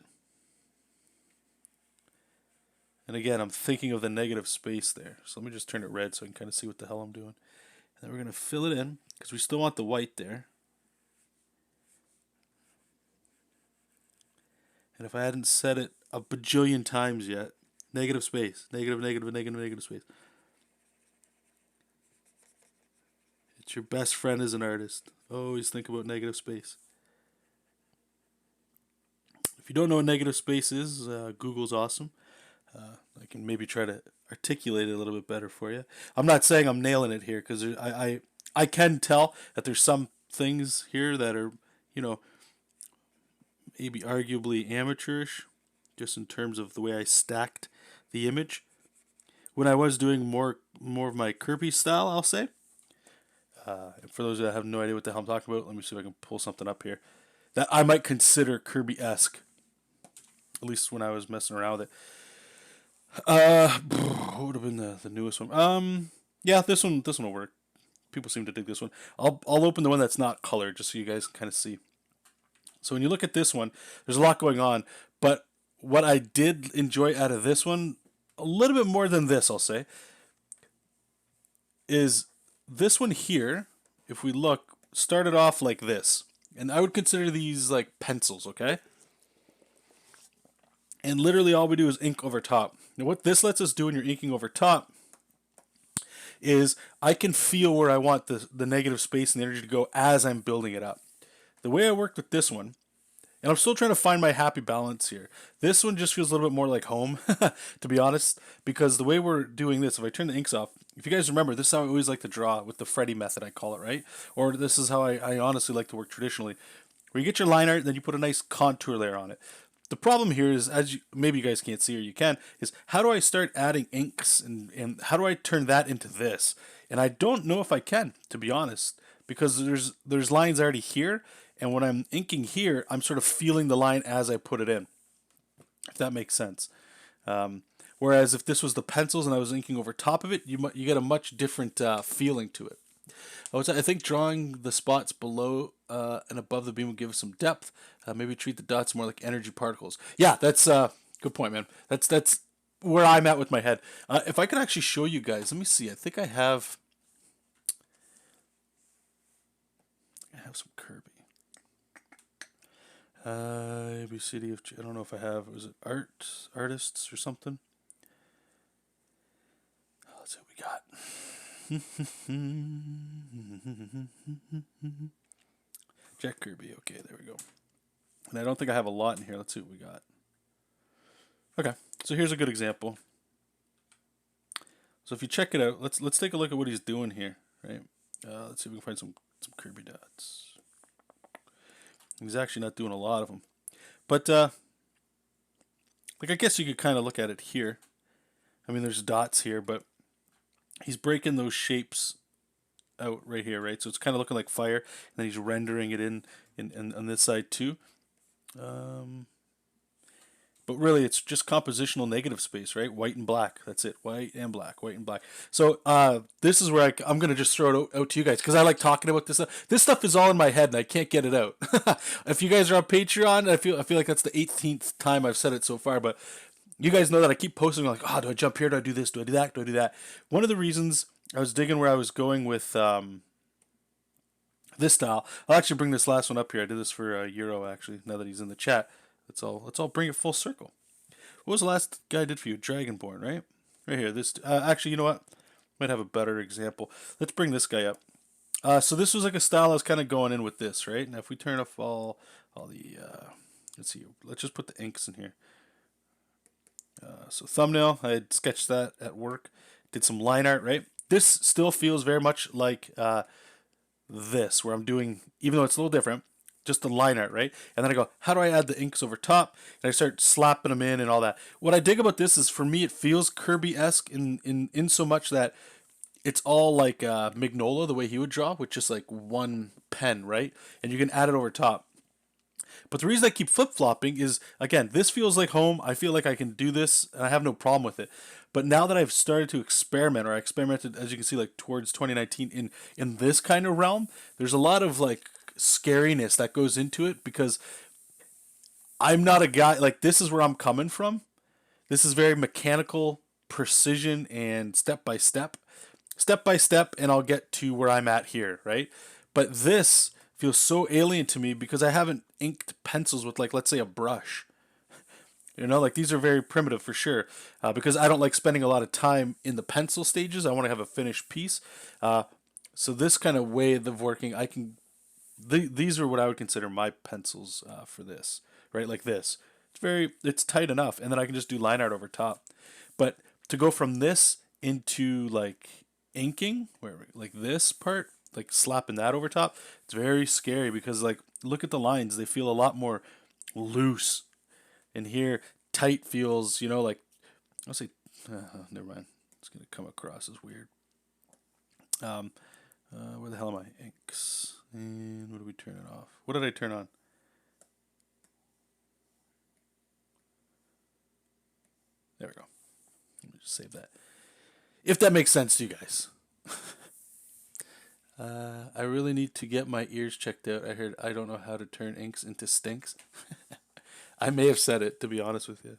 And again, I'm thinking of the negative space there. So let me just turn it red so I can kind of see what the hell I'm doing. And then we're going to fill it in because we still want the white there. And if I hadn't said it a bajillion times yet, negative space, negative, negative, negative, negative space. It's your best friend as an artist. Always think about negative space. If you don't know what negative space is, Google's awesome. I can maybe try to articulate it a little bit better for you. I'm not saying I'm nailing it here because I can tell that there's some things here that are, maybe arguably amateurish, just in terms of the way I stacked the image. When I was doing more of my Kirby style, I'll say. For those that have no idea what the hell I'm talking about, let me see if I can pull something up here that I might consider Kirby-esque. At least when I was messing around with it. What would have been the newest one? Yeah, this one will work. People seem to dig this one. I'll open the one that's not colored just so you guys can kind of see. So when you look at this one, there's a lot going on. But what I did enjoy out of this one, a little bit more than this, I'll say, is this one here, if we look, started off like this. And I would consider these like pencils, okay? And literally all we do is ink over top. Now what this lets us do when you're inking over top is I can feel where I want the negative space and the energy to go as I'm building it up. The way I worked with this one, and I'm still trying to find my happy balance here. This one just feels a little bit more like home, to be honest, because the way we're doing this, if I turn the inks off, if you guys remember, this is how I always like to draw with the Freddy method, I call it, right? Or this is how I honestly like to work traditionally, where you get your line art, then you put a nice contour layer on it. The problem here is, as you, maybe you guys can't see or you can, is how do I start adding inks and how do I turn that into this? And I don't know if I can, to be honest, because there's lines already here, and when I'm inking here, I'm sort of feeling the line as I put it in, if that makes sense. Whereas if this was the pencils and I was inking over top of it, you get a much different feeling to it. I think drawing the spots below and above the beam will give it some depth. Maybe treat the dots more like energy particles. Yeah, that's good point, man. That's where I'm at with my head. If I could actually show you guys, let me see. I think I have some Kirby. A, B, C, D, F, G. I don't know if I have. Was it artists or something? Let's see what we got. Jack Kirby. Okay, there we go. And I don't think I have a lot in here. Let's see what we got. Okay, so here's a good example. So if you check it out, let's take a look at what he's doing here, right? Let's see if we can find some Kirby dots. He's actually not doing a lot of them, but like I guess you could kind of look at it here. I mean, there's dots here, but he's breaking those shapes out right here, right? So it's kind of looking like fire, and then he's rendering it in on this side too. But really, it's just compositional negative space, right? White and black. That's it. White and black. White and black. So this is where I'm going to just throw it out to you guys because I like talking about this stuff. This stuff is all in my head and I can't get it out. If you guys are on Patreon, I feel like that's the 18th time I've said it so far. But you guys know that I keep posting like, oh, do I jump here? Do I do this? Do I do that? Do I do that? One of the reasons I was digging where I was going with this style. I'll actually bring this last one up here. I did this for Euro actually. Now that he's in the chat. Let's all bring it full circle. What was the last guy I did for you? Dragonborn, right? Right here. This actually, you know what? Might have a better example. Let's bring this guy up. So this was like a style I was kind of going in with this, right? Now if we turn off all the let's see. Let's just put the inks in here. So thumbnail, I had sketched that at work. Did some line art, right? This still feels very much like this, where I'm doing, even though it's a little different, just the line art, right? And then I go, how do I add the inks over top? And I start slapping them in and all that. What I dig about this is, for me, it feels Kirby-esque in so much that it's all like Mignola, the way he would draw, with just like one pen, right? And you can add it over top. But the reason I keep flip-flopping is, again, this feels like home. I feel like I can do this, and I have no problem with it. But now that I've started to experiment, or I experimented, as you can see, like towards 2019 in this kind of realm, there's a lot of like scariness that goes into it because I'm not a guy, like this is where I'm coming from. This is very mechanical precision and step by step, and I'll get to where I'm at here, right? But this feels so alien to me because I haven't inked pencils with, like, let's say a brush. You know, like these are very primitive for sure, because I don't like spending a lot of time in the pencil stages. I want to have a finished piece. So this kind of way of working, I can. These are what I would consider my pencils for this, right? Like this. It's tight enough, and then I can just do line art over top. But to go from this into like inking, where like this part, like slapping that over top, it's very scary because like look at the lines; they feel a lot more loose. And here, tight feels, you know, like I'll say, never mind. It's gonna come across as weird. Where the hell am I? Inks. And what do we turn it off? What did I turn on? There we go. Let me just save that. If that makes sense to you guys. I really need to get my ears checked out. I heard I don't know how to turn inks into stinks. I may have said it, to be honest with you.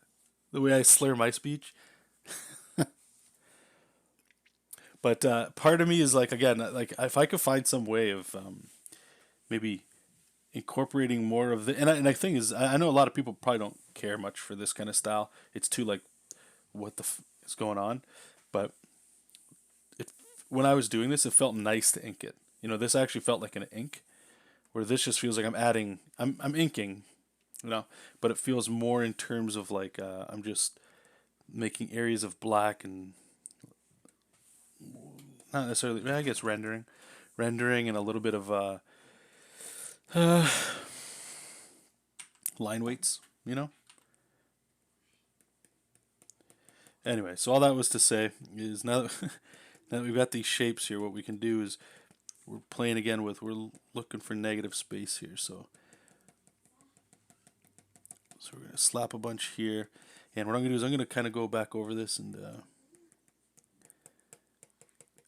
The way I slur my speech. But part of me is like, again, like if I could find some way of maybe incorporating more of the, and I think is, I know a lot of people probably don't care much for this kind of style. It's too like, what the is going on? But it, when I was doing this, it felt nice to ink it. You know, this actually felt like an ink, where this just feels like I'm inking, you know, but it feels more in terms of like I'm just making areas of black and not necessarily, I guess rendering and a little bit of uh, line weights, you know. Anyway, so all that was to say is now that, now that we've got these shapes here, what we can do is we're playing again with, we're looking for negative space here. So we're gonna slap a bunch here, and what I'm gonna do is I'm gonna kind of go back over this and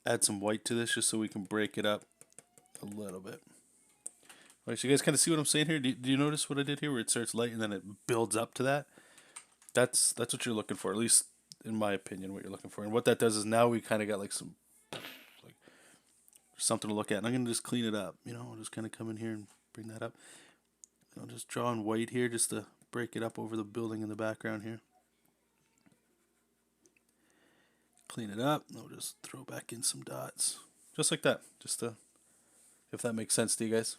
add some white to this just so we can break it up a little bit. All right, so you guys kind of see what I'm saying here? Do you notice what I did here, where it starts light and then it builds up to that? That's what you're looking for, at least in my opinion, what you're looking for. And what that does is now we kind of got like some like something to look at. And I'm gonna just clean it up. You know, I'll just kind of come in here and bring that up. And I'll just draw in white here just to break it up over the building in the background here. Clean it up. And I'll just throw back in some dots, just like that. Just to, if that makes sense to you guys.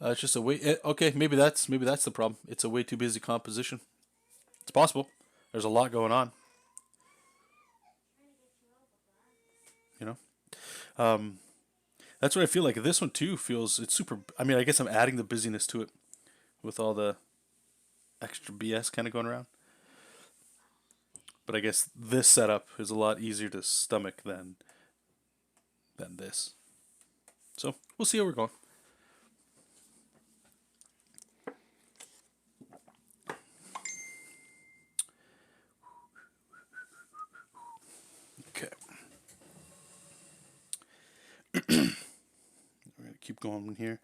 It's just a way. Okay, maybe that's the problem. It's a way too busy composition. It's possible. There's a lot going on. You know. Um, that's what I feel like. This one too feels, it's super. I mean, I guess I'm adding the busyness to it with all the extra BS kind of going around. But I guess this setup is a lot easier to stomach than this. So we'll see how we're going. Okay. We're gonna keep going here.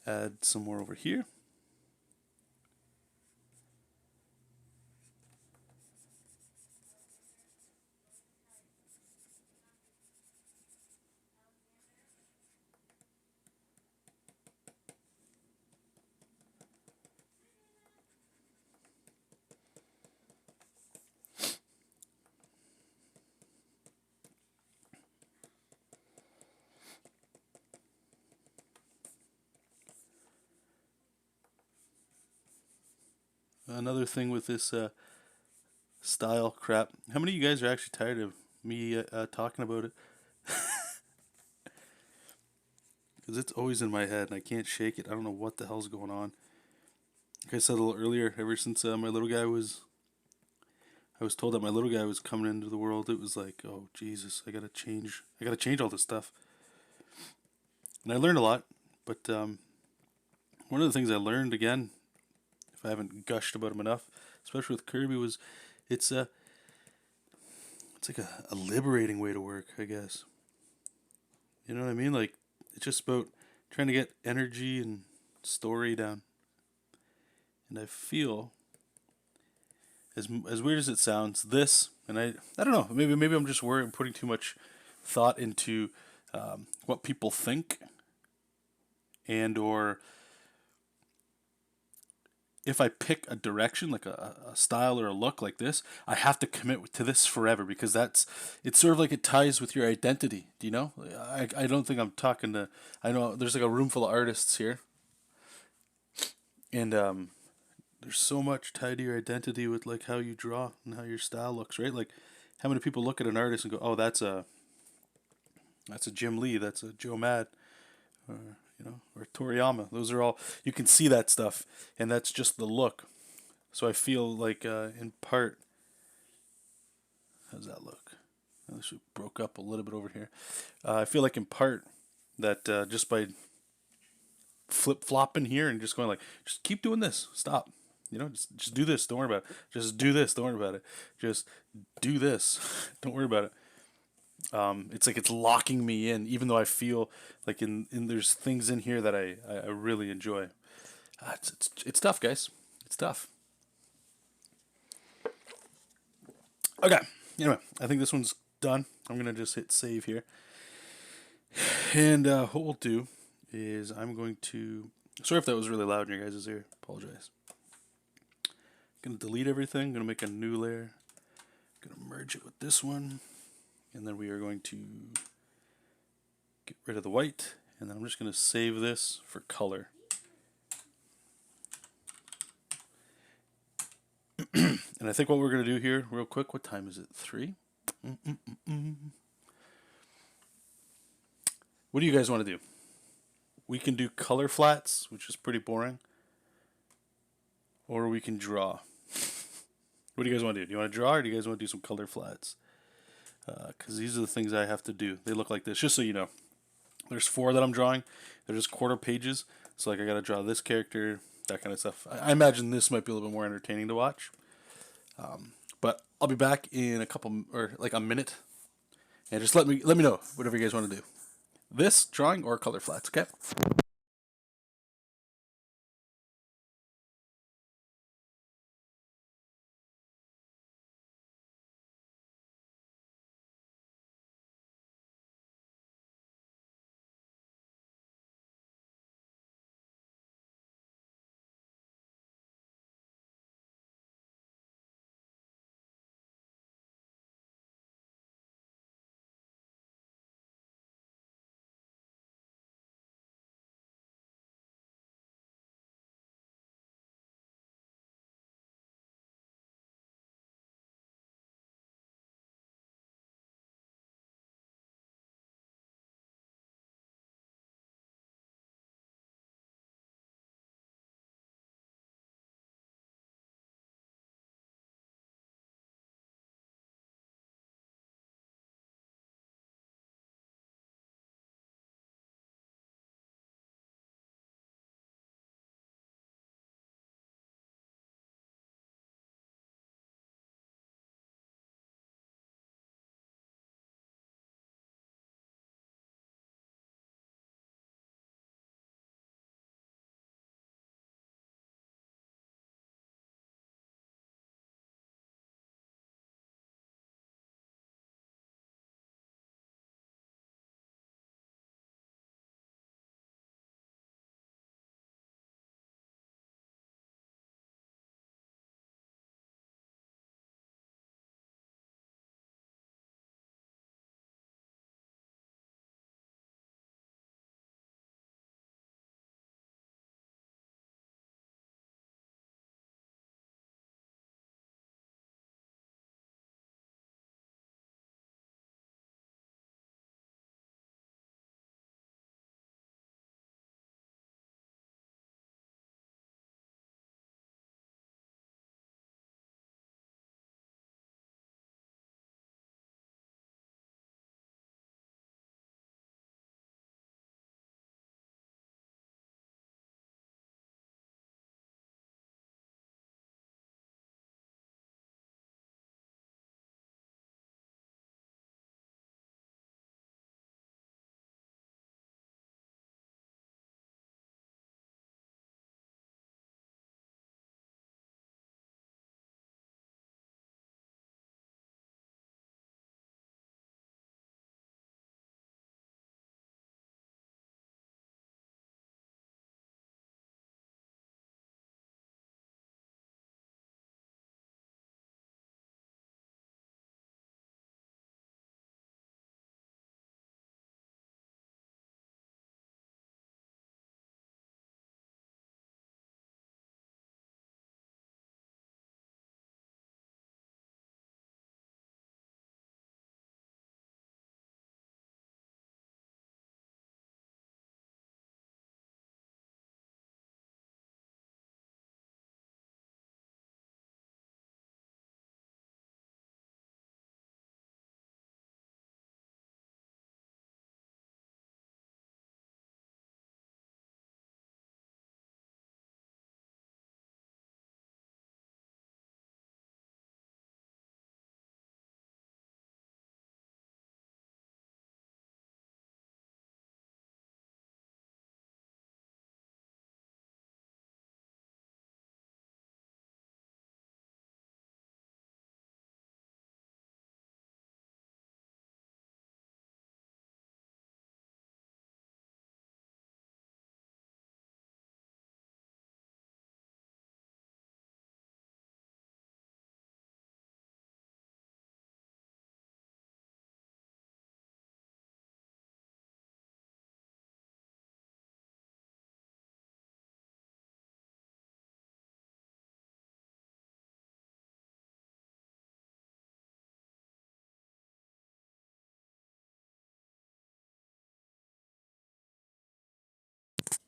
Add some more over here. Another thing with this style crap. How many of you guys are actually tired of me talking about it? Because it's always in my head and I can't shake it. I don't know what the hell's going on. Like I said a little earlier, ever since my little guy was, I was told that my little guy was coming into the world. It was like, oh Jesus, I gotta change. I gotta change all this stuff. And I learned a lot. But one of the things I learned again, if I haven't gushed about him enough, especially with Kirby, was it's a it's like a liberating way to work, I guess. You know what I mean? Like it's just about trying to get energy and story down. And I feel, as weird as it sounds, this, and I don't know, maybe I'm just worried, I'm putting too much thought into what people think, and or if I pick a direction, like a style or a look like this, I have to commit to this forever, because it's sort of like it ties with your identity. Do you know? I don't think I'm talking to, I know there's like a room full of artists here, and there's so much tied to your identity with like how you draw and how your style looks, right? Like how many people look at an artist and go, oh, that's a Jim Lee, that's a Joe Mad, or or Toriyama. Those are all, you can see that stuff, and that's just the look. So I feel like in part, how's that look? This broke up a little bit over here. I feel like in part that just by flip flopping here and just going like, just keep doing this, stop. Just do this. Don't worry about it. Just do this. Don't worry about it. Just do this. Don't worry about it. It's like it's locking me in, even though I feel like in there's things in here that I really enjoy. It's tough, guys. It's tough. Okay. Anyway, I think this one's done. I'm gonna just hit save here, and what we'll do is I'm going to. Sorry if that was really loud in your guys' ear. Apologize. Gonna delete everything. Gonna make a new layer. Gonna merge it with this one, and then we are going to get rid of the white, and then I'm just gonna save this for color. And I think what we're gonna do here, real quick. What time is it? 3. What do you guys want to do? We can do color flats, which is pretty boring, or we can draw. What do you guys want to do? Do you want to draw, or do you guys want to do some color flats? Because these are the things I have to do. They look like this, just so you know. There's 4 that I'm drawing. They're just quarter pages. So like I gotta draw this character, that kind of stuff. I imagine this might be a little bit more entertaining to watch. But I'll be back in a couple or like a minute, and just let me know whatever you guys want to do. This drawing or color flats, okay?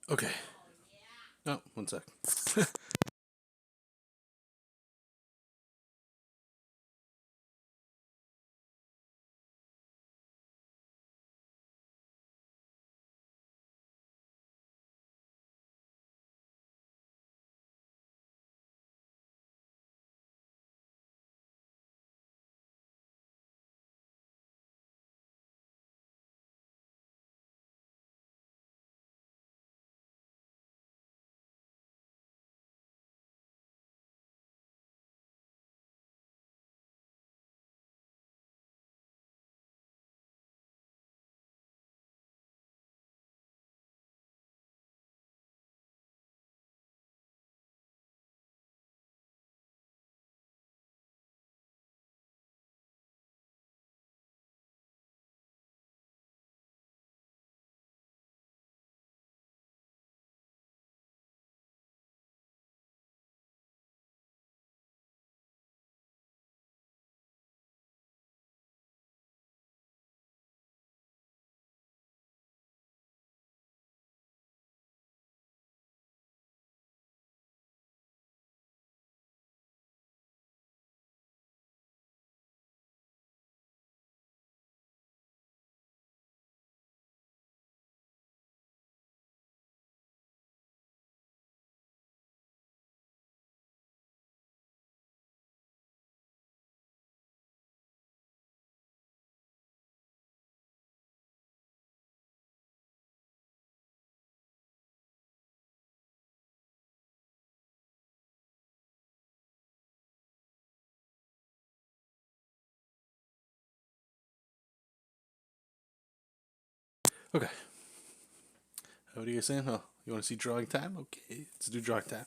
Okay. No, one sec. Okay. What are you guys saying? Oh, you want to see drawing time? Okay, let's do drawing time.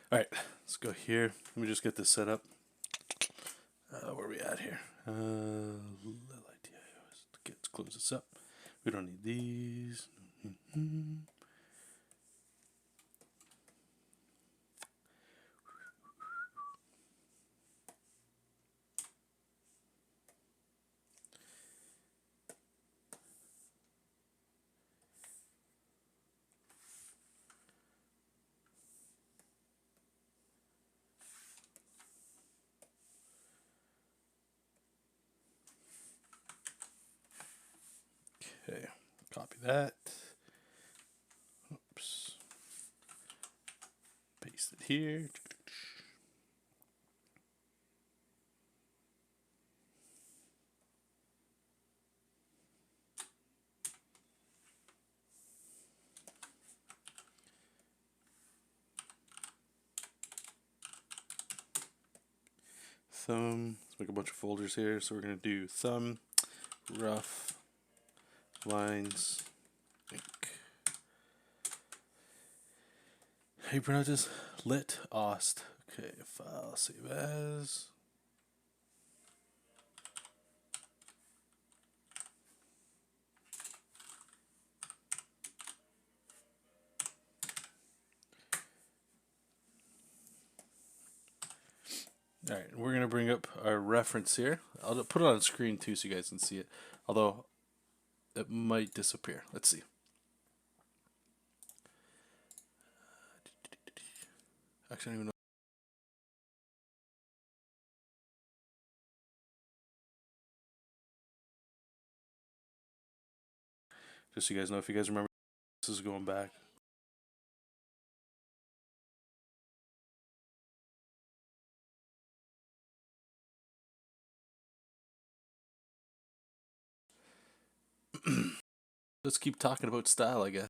All right, let's go here. Let me just get this set up. Where are we at here? Let's close this up. We don't need these. Okay, copy that. Oops. Paste it here. Thumb. Let's make a bunch of folders here. So we're going to do thumb, rough, lines, ink. How you pronounce this? Lit Ost. Okay, file, save as. Alright, we're going to bring up our reference here. I'll put it on screen too so you guys can see it. Although, it might disappear. Let's see. Actually, I don't even know. Just so you guys know, if you guys remember, this is going back. Let's keep talking about style, I guess.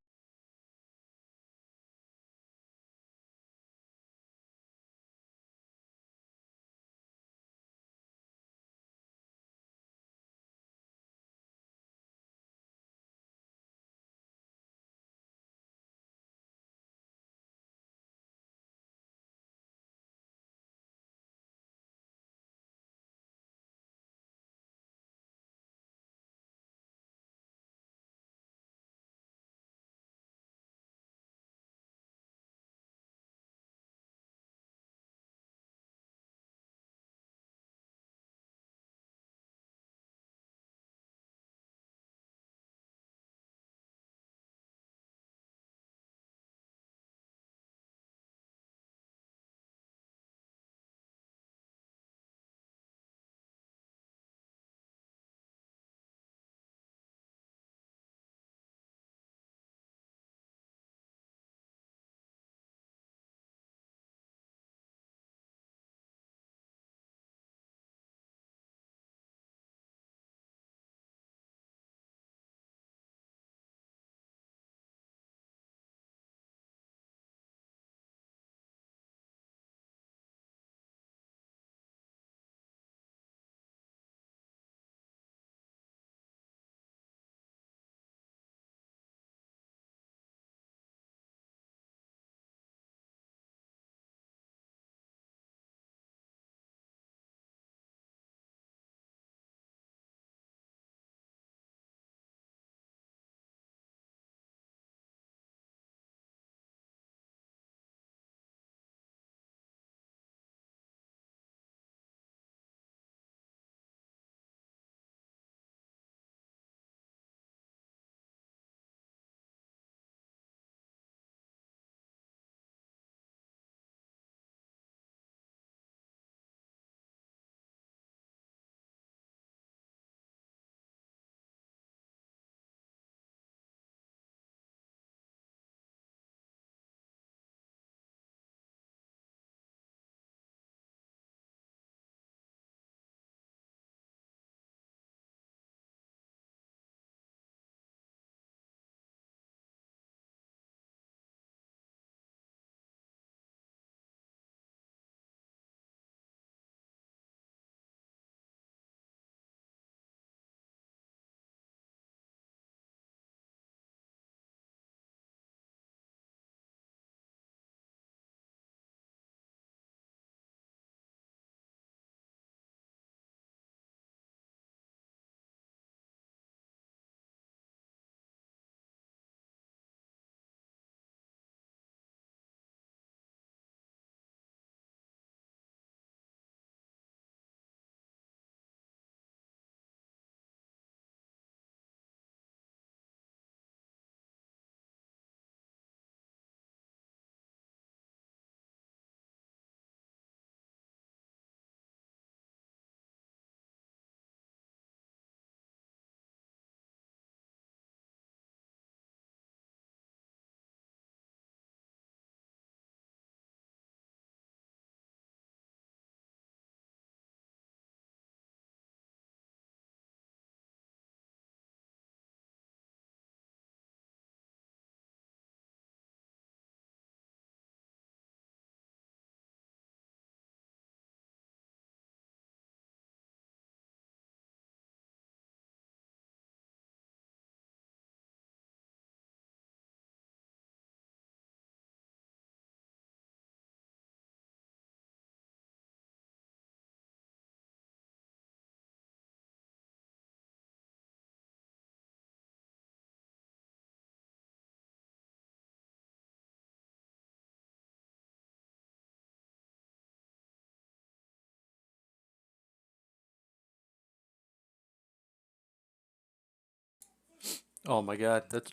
Oh my god, that's.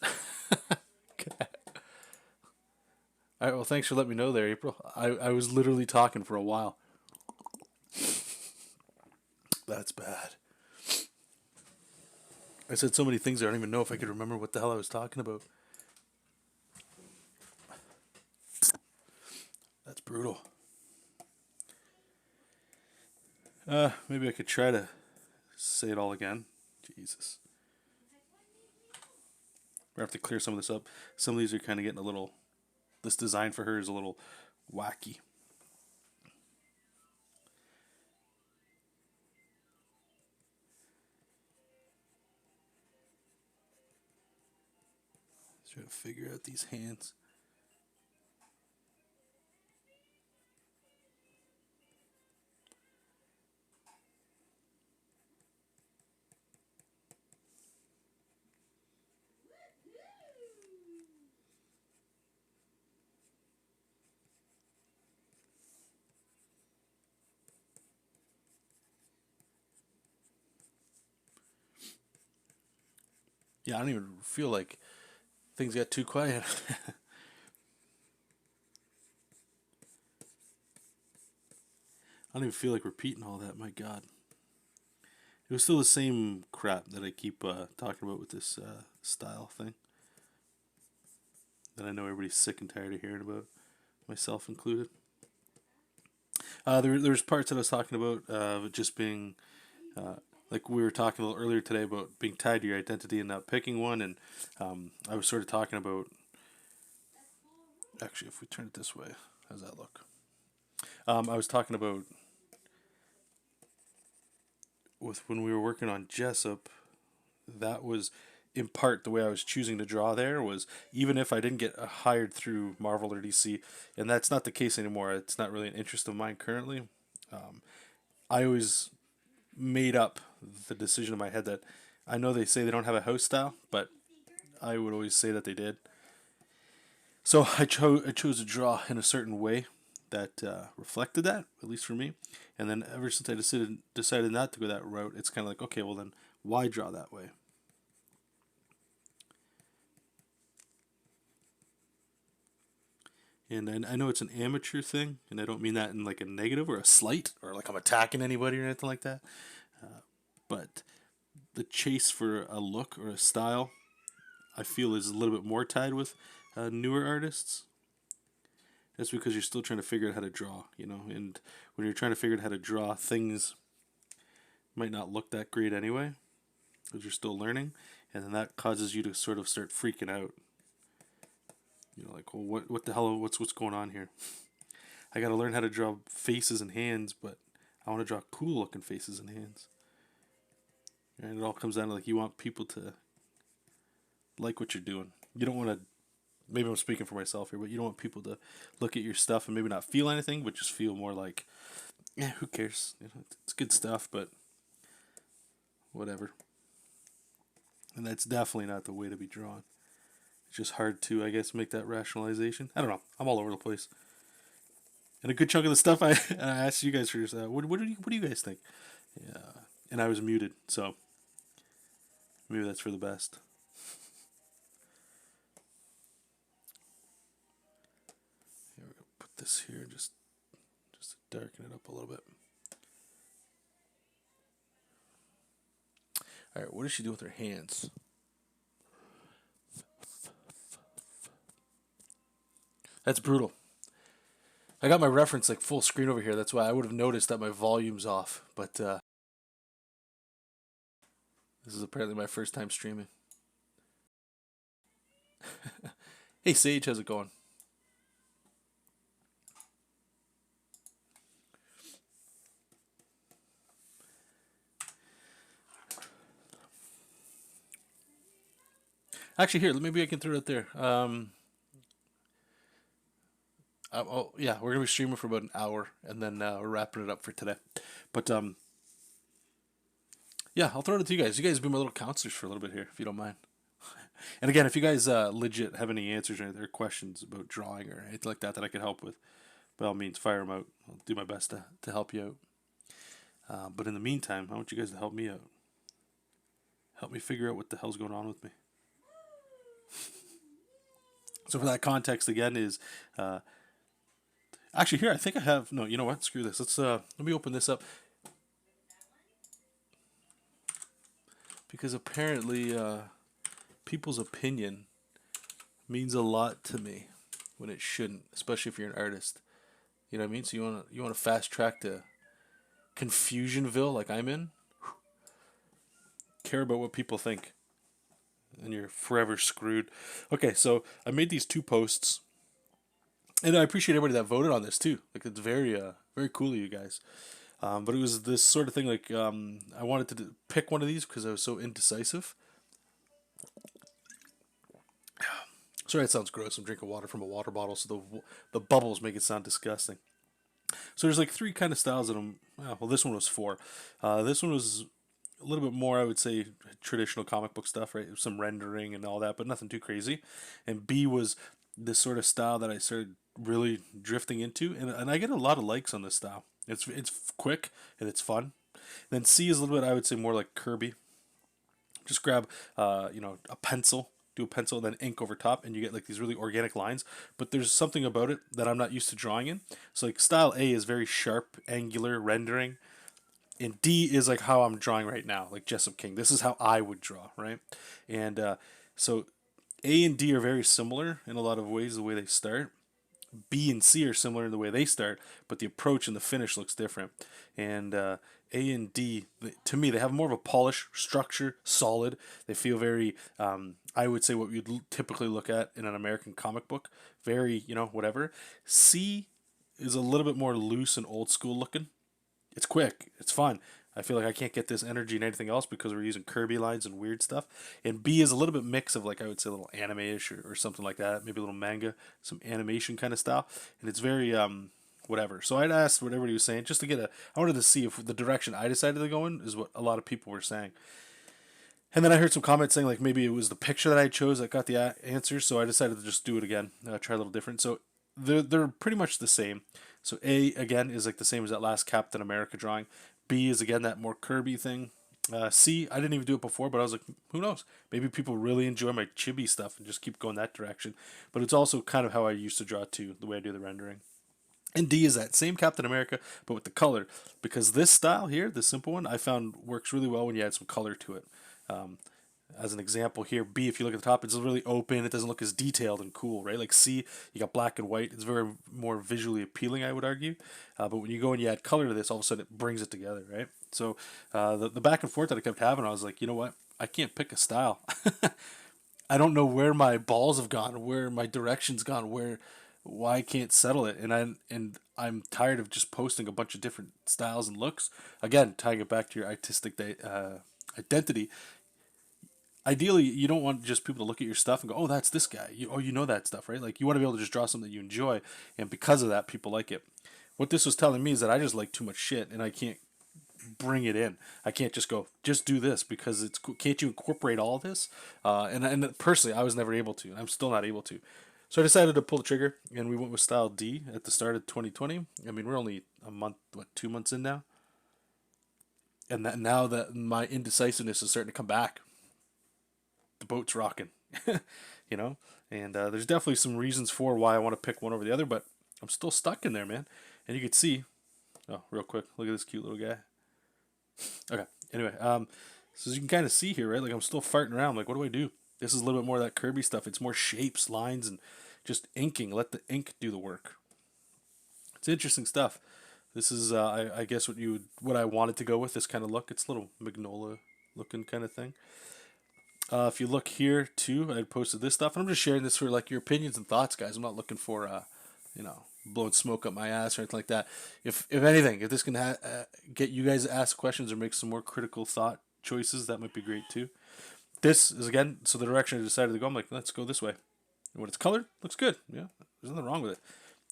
All right, well, thanks for letting me know there, April. I was literally talking for a while. That's bad. I said so many things I don't even know if I could remember what the hell I was talking about. That's brutal. Maybe I could try to say it all again. Jesus. We have to clear some of this up. Some of these are kind of getting a little. This design for her is a little wacky. Let's try to figure out these hands. Yeah, I don't even feel like things got too quiet. I don't even feel like repeating all that. My God. It was still the same crap that I keep talking about with this style thing that I know everybody's sick and tired of hearing about, myself included. There's parts that I was talking about just being like we were talking a little earlier today about being tied to your identity and not picking one, and I was sort of talking about actually if we turn it this way, how's that look? I was talking about with when we were working on JESOP, that was in part the way I was choosing to draw there was even if I didn't get hired through Marvel or DC, and that's not the case anymore. It's not really an interest of mine currently. I always made up the decision in my head that I know they say they don't have a house style, but I would always say that they did. So I chose to draw in a certain way that reflected that, at least for me. And then ever since I decided not to go that route, it's kind of like, okay, well then why draw that way? And I know it's an amateur thing, and I don't mean that in like a negative or a slight or like I'm attacking anybody or anything like that. But the chase for a look or a style, I feel, is a little bit more tied with newer artists. That's because you're still trying to figure out how to draw, you know. And when you're trying to figure out how to draw, things might not look that great anyway, because you're still learning, and then that causes you to sort of start freaking out. You know, like, well, what the hell? What's going on here? I got to learn how to draw faces and hands, but I want to draw cool looking faces and hands. And it all comes down to like you want people to like what you're doing. You don't want to. Maybe I'm speaking for myself here, but you don't want people to look at your stuff and maybe not feel anything, but just feel more like, yeah, who cares? You know, it's good stuff, but whatever. And that's definitely not the way to be drawn. It's just hard to, I guess, make that rationalization. I don't know. I'm all over the place. And a good chunk of the stuff I I asked you guys for, what do you guys think? Yeah, and I was muted, so maybe that's for the best. Here we go. Put this here, just to darken it up a little bit. All right, what does she do with her hands? That's brutal. I got my reference like full screen over here. That's why I would have noticed that my volume's off. But this is apparently my first time streaming. Hey Sage, how's it going? Actually, here, maybe I can throw it there. Oh yeah, we're gonna be streaming for about an hour, and then we're wrapping it up for today. But yeah, I'll throw it to you guys. You guys be my little counselors for a little bit here, if you don't mind. And again, if you guys legit have any answers or questions about drawing or anything like that that I could help with, by all means, fire them out. I'll do my best to help you out. But in the meantime, I want you guys to help me out. Help me figure out what the hell's going on with me. So for that context again is actually here I think I have no. You know what? Screw this. Let me open this up because apparently people's opinion means a lot to me when it shouldn't, especially if you're an artist. You know what I mean? So you want to fast track to Confusionville like I'm in. Care about what people think, and you're forever screwed. Okay, so I made these two posts, and I appreciate everybody that voted on this too. Like it's very cool of you guys. But it was this sort of thing. Like I wanted to pick one of these because I was so indecisive. Sorry, it sounds gross. I'm drinking water from a water bottle, so the bubbles make it sound disgusting. So there's like three kind of styles in them. Well, this one was four. This one was a little bit more, I would say, traditional comic book stuff, right? Some rendering and all that, but nothing too crazy. And B was this sort of style that I started really drifting into, and I get a lot of likes on this style. It's quick and it's fun. Then C is a little bit, I would say, more like Kirby. Just grab, a pencil, do a pencil, and then ink over top, and you get like these really organic lines. But there's something about it that I'm not used to drawing in. So like style A is very sharp, angular rendering, and D is like how I'm drawing right now, like Jessup King. This is how I would draw, right? And so A and D are very similar in a lot of ways, the way they start. B and C are similar in the way they start, but the approach and the finish looks different. And A and D, to me, they have more of a polish, structure, solid. They feel very, I would say, what you'd typically look at in an American comic book. Very, whatever. C is a little bit more loose and old school looking. It's quick. It's fun. I feel like I can't get this energy in anything else because we're using Kirby lines and weird stuff. And B is a little bit mix of like I would say a little anime-ish or something like that. Maybe a little manga, some animation kind of style. And it's very whatever. So I'd asked what everybody was saying just to get a. I wanted to see if the direction I decided to go in is what a lot of people were saying. And then I heard some comments saying like maybe it was the picture that I chose that got the answers. So I decided to just do it again, try a little different. So they're pretty much the same. So A again is like the same as that last Captain America drawing. B is again that more Kirby thing. C, I didn't even do it before, but I was like, who knows? Maybe people really enjoy my chibi stuff and just keep going that direction. But it's also kind of how I used to draw too, the way I do the rendering. And D is that same Captain America, but with the color. Because this style here, the simple one, I found works really well when you add some color to it. Um, as an example here, B, if you look at the top, it's really open. It doesn't look as detailed and cool, right? Like C, you got black and white. It's very more visually appealing, I would argue. But when you go and you add color to this, all of a sudden it brings it together, right? So the back and forth that I kept having, I was like, you know what? I can't pick a style. I don't know where my balls have gone, where my direction's gone, why I can't settle it, and I'm tired of just posting a bunch of different styles and looks. Again, tying it back to your artistic identity. Ideally, you don't want just people to look at your stuff and go, "Oh, that's this guy." You know that stuff, right? Like you want to be able to just draw something that you enjoy, and because of that, people like it. What this was telling me is that I just like too much shit, and I can't bring it in. I can't just go, just do this because it's cool. Can't you incorporate all of this? And personally, I was never able to. And I'm still not able to. So I decided to pull the trigger, and we went with style D at the start of 2020. I mean, we're only a month, 2 months in now, and now that my indecisiveness is starting to come back, the boat's rocking, you know. And there's definitely some reasons for why I want to pick one over the other, but I'm still stuck in there, man. And you can see, oh, real quick, look at this cute little guy. Okay. Anyway, so as you can kind of see here, right? Like I'm still farting around. Like, what do I do? This is a little bit more of that Kirby stuff. It's more shapes, lines, and just inking. Let the ink do the work. It's interesting stuff. This is, I guess, what I wanted to go with. This kind of look. It's a little magnolia looking kind of thing. If you look here too, I posted this stuff, and I'm just sharing this for like your opinions and thoughts, guys. I'm not looking for, blowing smoke up my ass or anything like that. If anything, if this can get you guys to ask questions or make some more critical thought choices, that might be great too. This is again, so the direction I decided to go. I'm like, let's go this way. And when it's colored, looks good. Yeah, there's nothing wrong with it.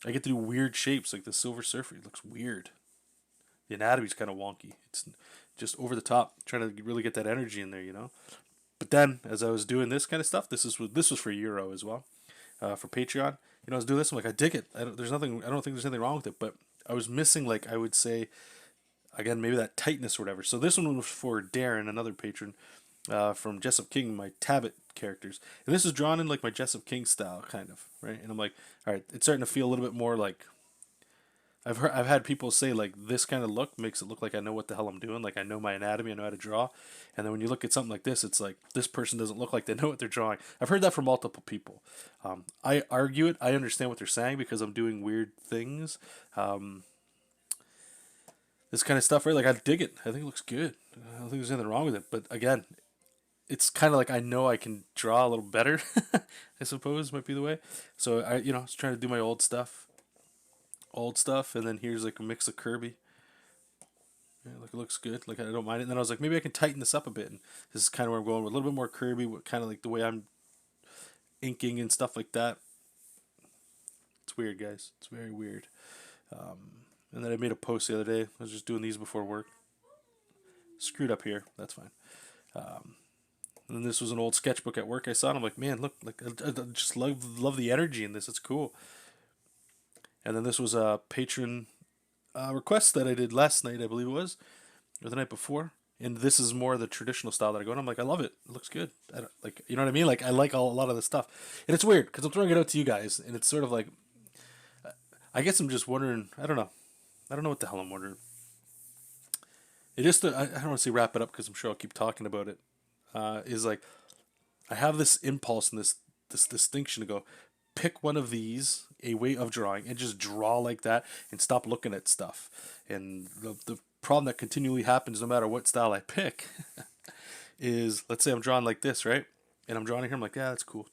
I get to do weird shapes like the Silver Surfer. It looks weird. The anatomy's kind of wonky. It's just over the top, trying to really get that energy in there, you know. But then, as I was doing this kind of stuff, this was for Euro as well, for Patreon. I was doing this. I'm like, I dig it. There's nothing. I don't think there's anything wrong with it. But I was missing, like, I would say, again, maybe that tightness or whatever. So this one was for Darren, another patron. from Jessup King, my Tablet characters, and this is drawn in like my Jessup King style, kind of, right? And I'm like, all right, it's starting to feel a little bit more like I've had people say like this kind of look makes it look like I know what the hell I'm doing, like I know my anatomy, I know how to draw, and then when you look at something like this, it's like this person doesn't look like they know what they're drawing. I've heard that from multiple people. I argue it. I understand what they're saying because I'm doing weird things. Um, this kind of stuff, right? Like I dig it. I think it looks good. I don't think there's anything wrong with it. But again, it's kind of like I know I can draw a little better. I suppose might be the way. So I was trying to do my old stuff, and then here's like a mix of Kirby. Yeah, like it looks good. Like I don't mind it. And then I was like, maybe I can tighten this up a bit. And this is kind of where I'm going with a little bit more Kirby, kind of like the way I'm inking and stuff like that. It's weird, guys. It's very weird. And then I made a post the other day. I was just doing these before work. Screwed up here. That's fine. And then this was an old sketchbook at work I saw, and I'm like, man, look, like I just love the energy in this. It's cool. And then this was a patron request that I did last night, I believe it was, or the night before. And this is more the traditional style that I go. And I'm like, I love it. It looks good. I don't, like, you know what I mean? Like, I like a lot of the stuff. And it's weird because I'm throwing it out to you guys, and it's sort of like, I guess I'm just wondering. I don't know. I don't know what the hell I'm wondering. It just, I don't want to say wrap it up because I'm sure I'll keep talking about it. Is like, I have this impulse and this distinction to go, pick one of these, a way of drawing, and just draw like that and stop looking at stuff. And the problem that continually happens no matter what style I pick is, let's say I'm drawing like this, right? And I'm drawing here, I'm like, yeah, that's cool.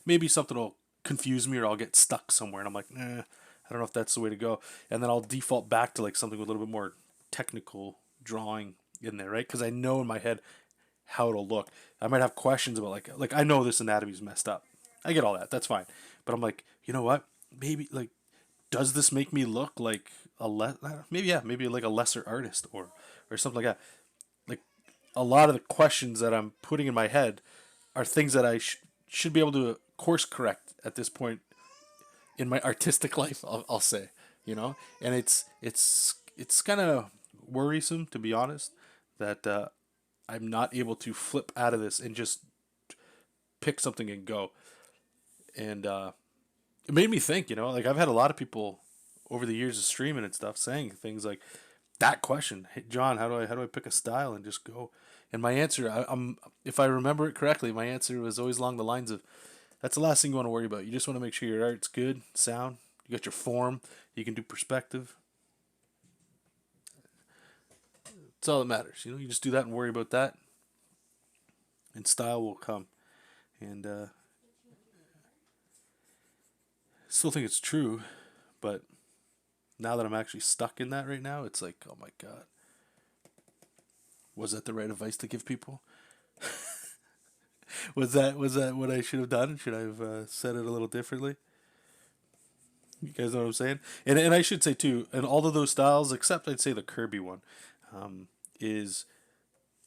Maybe something will confuse me or I'll get stuck somewhere. And I'm like, nah, I don't know if that's the way to go. And then I'll default back to like something with a little bit more technical drawing in there, right? Because I know in my head how it'll look. I might have questions about like I know this anatomy's messed up. I get all that. That's fine. But I'm like, you know what? Maybe like, does this make me look like maybe like a lesser artist or something like that. Like a lot of the questions that I'm putting in my head are things that I should be able to course correct at this point in my artistic life. I'll say, and it's kind of worrisome to be honest that I'm not able to flip out of this and just pick something and go. And it made me think, like I've had a lot of people over the years of streaming and stuff saying things like that question, hey, John, how do I pick a style and just go? And my answer, I'm if I remember it correctly, my answer was always along the lines of, that's the last thing you want to worry about. You just want to make sure your art's good, sound, you got your form, you can do perspective. That's all that matters. You just do that and worry about that, and style will come. And still think it's true, but now that I'm actually stuck in that right now, it's like, oh my god, was that the right advice to give people? Was that what I should have done? Should I have said it a little differently? You guys know what I'm saying? And I should say too, and all of those styles, except I'd say the Kirby one, is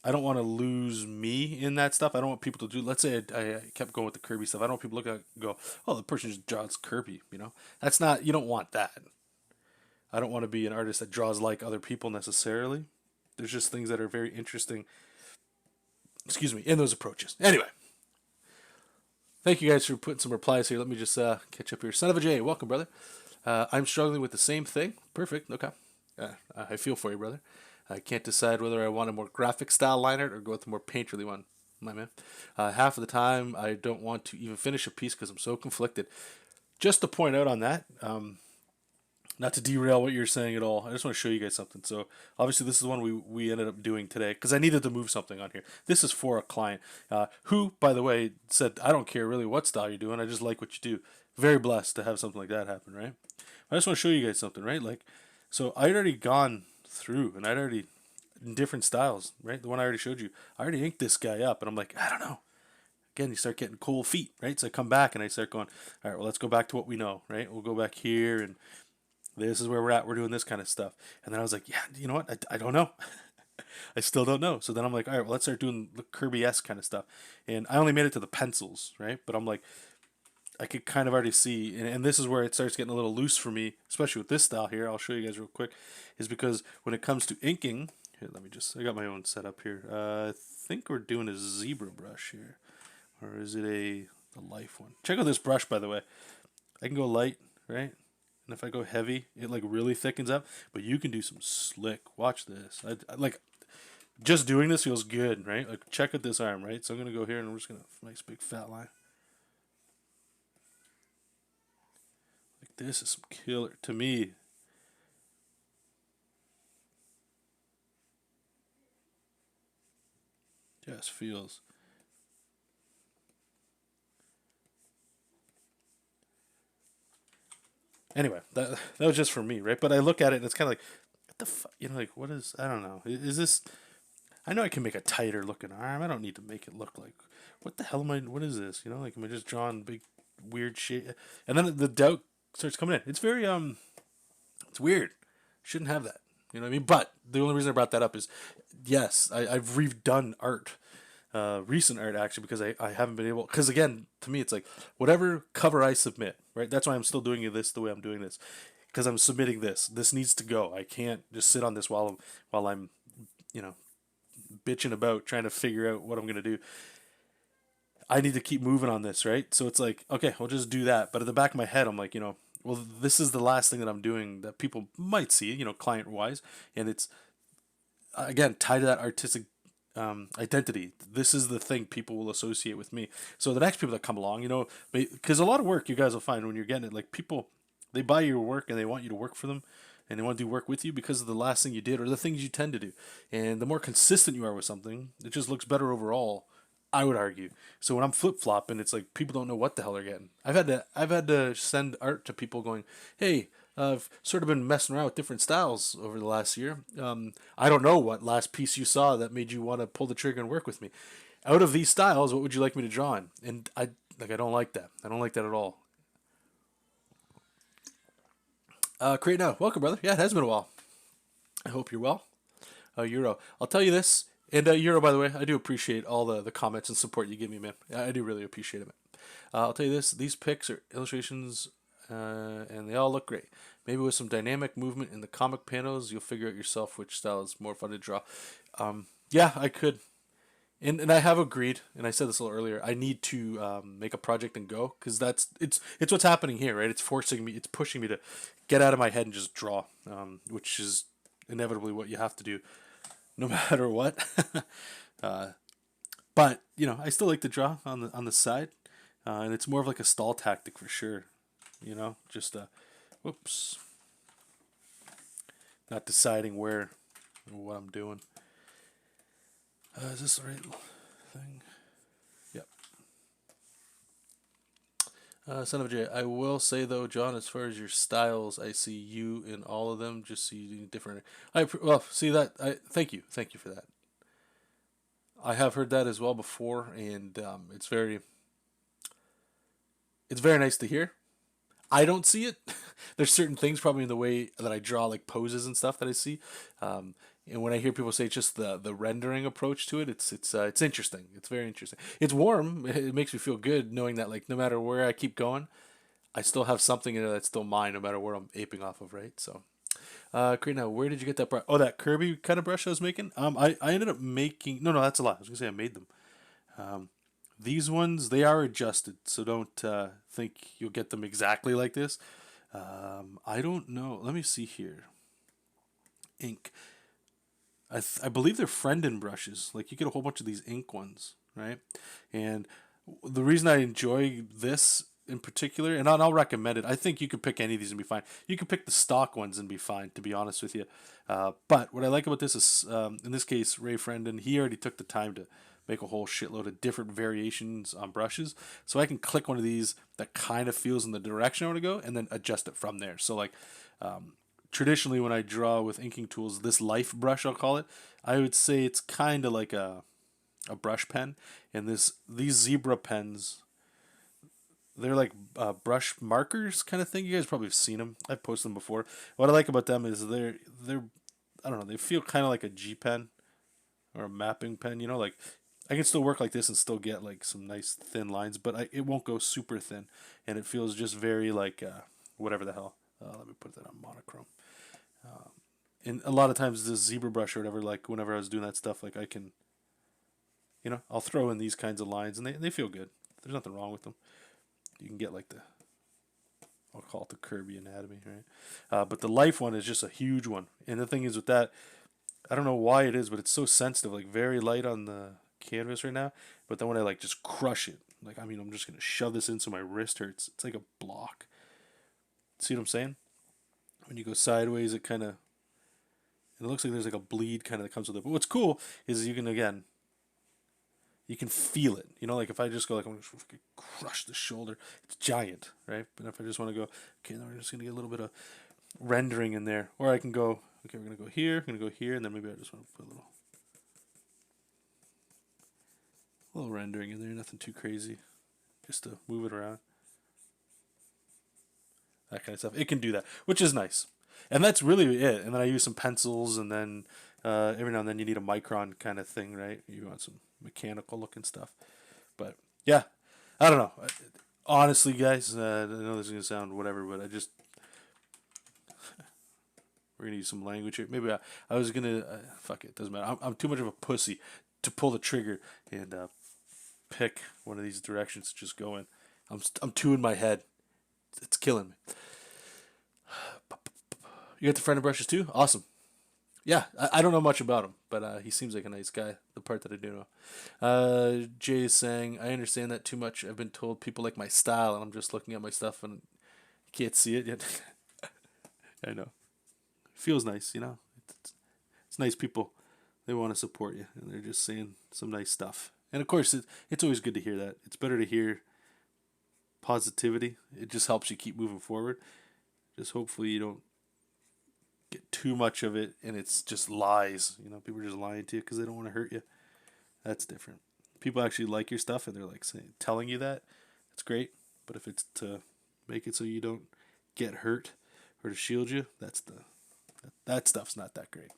I don't want to lose me in that stuff. I don't want people to do. Let's say I kept going with the Kirby stuff. I don't want people to look at and go, oh, the person just draws Kirby. That's not. You don't want that. I don't want to be an artist that draws like other people necessarily. There's just things that are very interesting. Excuse me, in those approaches. Anyway, thank you guys for putting some replies here. Let me just catch up here. Son of a J, welcome, brother. I'm struggling with the same thing. Perfect. Okay. I feel for you, brother. I can't decide whether I want a more graphic style line art or go with a more painterly one. My man. Half of the time, I don't want to even finish a piece because I'm so conflicted. Just to point out on that, not to derail what you're saying at all, I just want to show you guys something. So obviously this is the one we ended up doing today because I needed to move something on here. This is for a client who, by the way, said, I don't care really what style you're doing. I just like what you do. Very blessed to have something like that happen, right? I just want to show you guys something, right? Like, so I'd already gone through and I'd already, in different styles, right? The one I already showed you, I already inked this guy up and I'm like, I don't know. Again, you start getting cold feet, right? So I come back and I start going, all right, well, let's go back to what we know, right? We'll go back here and this is where we're at. We're doing this kind of stuff. And then I was like, yeah, you know what? I don't know. I still don't know. So then I'm like, all right, well, let's start doing the Kirby-esque kind of stuff. And I only made it to the pencils, right? But I'm like, I could kind of already see, and this is where it starts getting a little loose for me, especially with this style here. I'll show you guys real quick, is because when it comes to inking, Here, let me just, I got my own setup here. I think we're doing a zebra brush here. Or is it the life one? Check out this brush, by the way. I can go light, right? And if I go heavy, it like really thickens up. But you can do some slick. Watch this. I like, just doing this feels good, right? Like, check out this arm, right? So I'm going to go here and we're just going to, nice big fat line. Like, this is some killer, to me. Just feels. Anyway, that was just for me, right? But I look at it and it's kind of like, what the fuck? You know, like, what is, I don't know. Is this, I know I can make a tighter looking arm. I don't need to make it look like, what the hell am I, what is this? You know, like, am I just drawing big, weird shit? And then the doubt starts coming in. It's very, it's weird. Shouldn't have that. You know what I mean? But the only reason I brought that up is, yes, I've redone art, recent art actually, because I haven't been able. Because again, to me, it's like whatever cover I submit, right? That's why I'm still doing this the way I'm doing this, because I'm submitting this. This needs to go. I can't just sit on this while I'm, you know, bitching about trying to figure out what I'm gonna do. I need to keep moving on this, right? So it's like, okay, I'll just do that. But at the back of my head, I'm like, you know, well, this is the last thing that I'm doing that people might see, you know, client wise, and it's again tied to that artistic identity. This is the thing people will associate with me. So the next people that come along, you know, because a lot of work you guys will find when you're getting it, like people, they buy your work and they want you to work for them, and they want to do work with you because of the last thing you did or the things you tend to do. And the more consistent you are with something, it just looks better overall. I would argue. So when I'm flip flopping, it's like people don't know what the hell they're getting. I've had to send art to people going, hey, I've sort of been messing around with different styles over the last year. I don't know what last piece you saw that made you want to pull the trigger and work with me. Out of these styles, what would you like me to draw in? And I don't like that. I don't like that at all. Create now. Welcome, brother. Yeah, it has been a while. I hope you're well. Euro. I'll tell you this, and Euro, by the way, I do appreciate all the comments and support you give me, man. I do really appreciate it, man. I'll tell you this: these pics are illustrations, and they all look great. Maybe with some dynamic movement in the comic panels, you'll figure out yourself which style is more fun to draw. Yeah, I could, and I have agreed, and I said this a little earlier. I need to make a project and go because it's what's happening here, right? It's forcing me, it's pushing me to get out of my head and just draw, which is inevitably what you have to do no matter what. uh, but you know, I still like to draw on the side, and it's more of like a stall tactic for sure. You know, just whoops, not deciding where what I'm doing. Is this the right thing? Yep. Son of a J. I will say though, John, as far as your styles, I see you in all of them. Just see different. Well, see that. Thank you for that. I have heard that as well before, and it's very nice to hear. I don't see it. There's certain things probably in the way that I draw, like poses and stuff that I see. Um, and when I hear people say just the rendering approach to it, it's interesting. It's very interesting. It's warm. It makes me feel good knowing that like no matter where I keep going, I still have something in it that's still mine, no matter where I'm aping off of, right? So, great. Now, where did you get that brush? Oh, that Kirby kind of brush I was making. I ended up making. No, that's a lie. I was gonna say I made them. Um, these ones they are adjusted, so don't think you'll get them exactly like this. I don't know. Let me see here. Ink. I believe they're Friendin brushes. Like you get a whole bunch of these ink ones, right? And the reason I enjoy this in particular, and I'll recommend it. I think you could pick any of these and be fine. You could pick the stock ones and be fine, to be honest with you. But what I like about this is, in this case, Ray Friendin, he already took the time to make a whole shitload of different variations on brushes. So I can click one of these that kind of feels in the direction I want to go and then adjust it from there. So like traditionally when I draw with inking tools, this life brush I'll call it, I would say it's kind of like a brush pen, and these zebra pens, they're like brush markers kind of thing. You guys probably have seen them. I've posted them before. What I like about them is they're I don't know, they feel kind of like a G pen or a mapping pen. You know, like I can still work like this and still get like some nice thin lines, but it won't go super thin, and it feels just very like whatever the hell. Let me put that on monochrome. And a lot of times this zebra brush or whatever, like whenever I was doing that stuff, like I can, I'll throw in these kinds of lines and they feel good. There's nothing wrong with them. You can get like I'll call it the Kirby anatomy, right? But the life one is just a huge one. And the thing is with that, I don't know why it is, but it's so sensitive, like very light on the canvas right now. But then when I like just crush it, like I mean, I'm just gonna shove this in so my wrist hurts. It's like a block. See what I'm saying? When you go sideways, it kind of, and it looks like there's like a bleed kind of that comes with it. But what's cool is you can feel it. Like if I just go like I'm just gonna crush the shoulder, it's giant, right? But if I just want to go, okay, now we're just gonna get a little bit of rendering in there, or I can go, okay, we're gonna go here, we're gonna go here, and then maybe I just want to put a little rendering in there, nothing too crazy, just to move it around, that kind of stuff. It can do that, which is nice, and that's really it. And then I use some pencils, and then every now and then you need a micron kind of thing, right? You want some mechanical looking stuff, but yeah, I don't know. Honestly, guys, I know this is gonna sound whatever, but we're gonna use some language here. Maybe I was gonna fuck it. Doesn't matter. I'm too much of a pussy to pull the trigger and pick one of these directions to just go in. I'm too in my head. It's killing me. You got the friend of brushes too? Awesome. Yeah, I don't know much about him, but he seems like a nice guy. The part that I do know. Jay is saying, I understand that too much. I've been told people like my style, and I'm just looking at my stuff and can't see it yet. I know. Feels nice, it's nice people. They want to support you, and they're just saying some nice stuff. And of course, it's always good to hear that. It's better to hear positivity. It just helps you keep moving forward. Just hopefully you don't get too much of it, and it's just lies. People are just lying to you because they don't want to hurt you. That's different. People actually like your stuff, and they're like telling you that. It's great. But if it's to make it so you don't get hurt or to shield you, that stuff's not that great.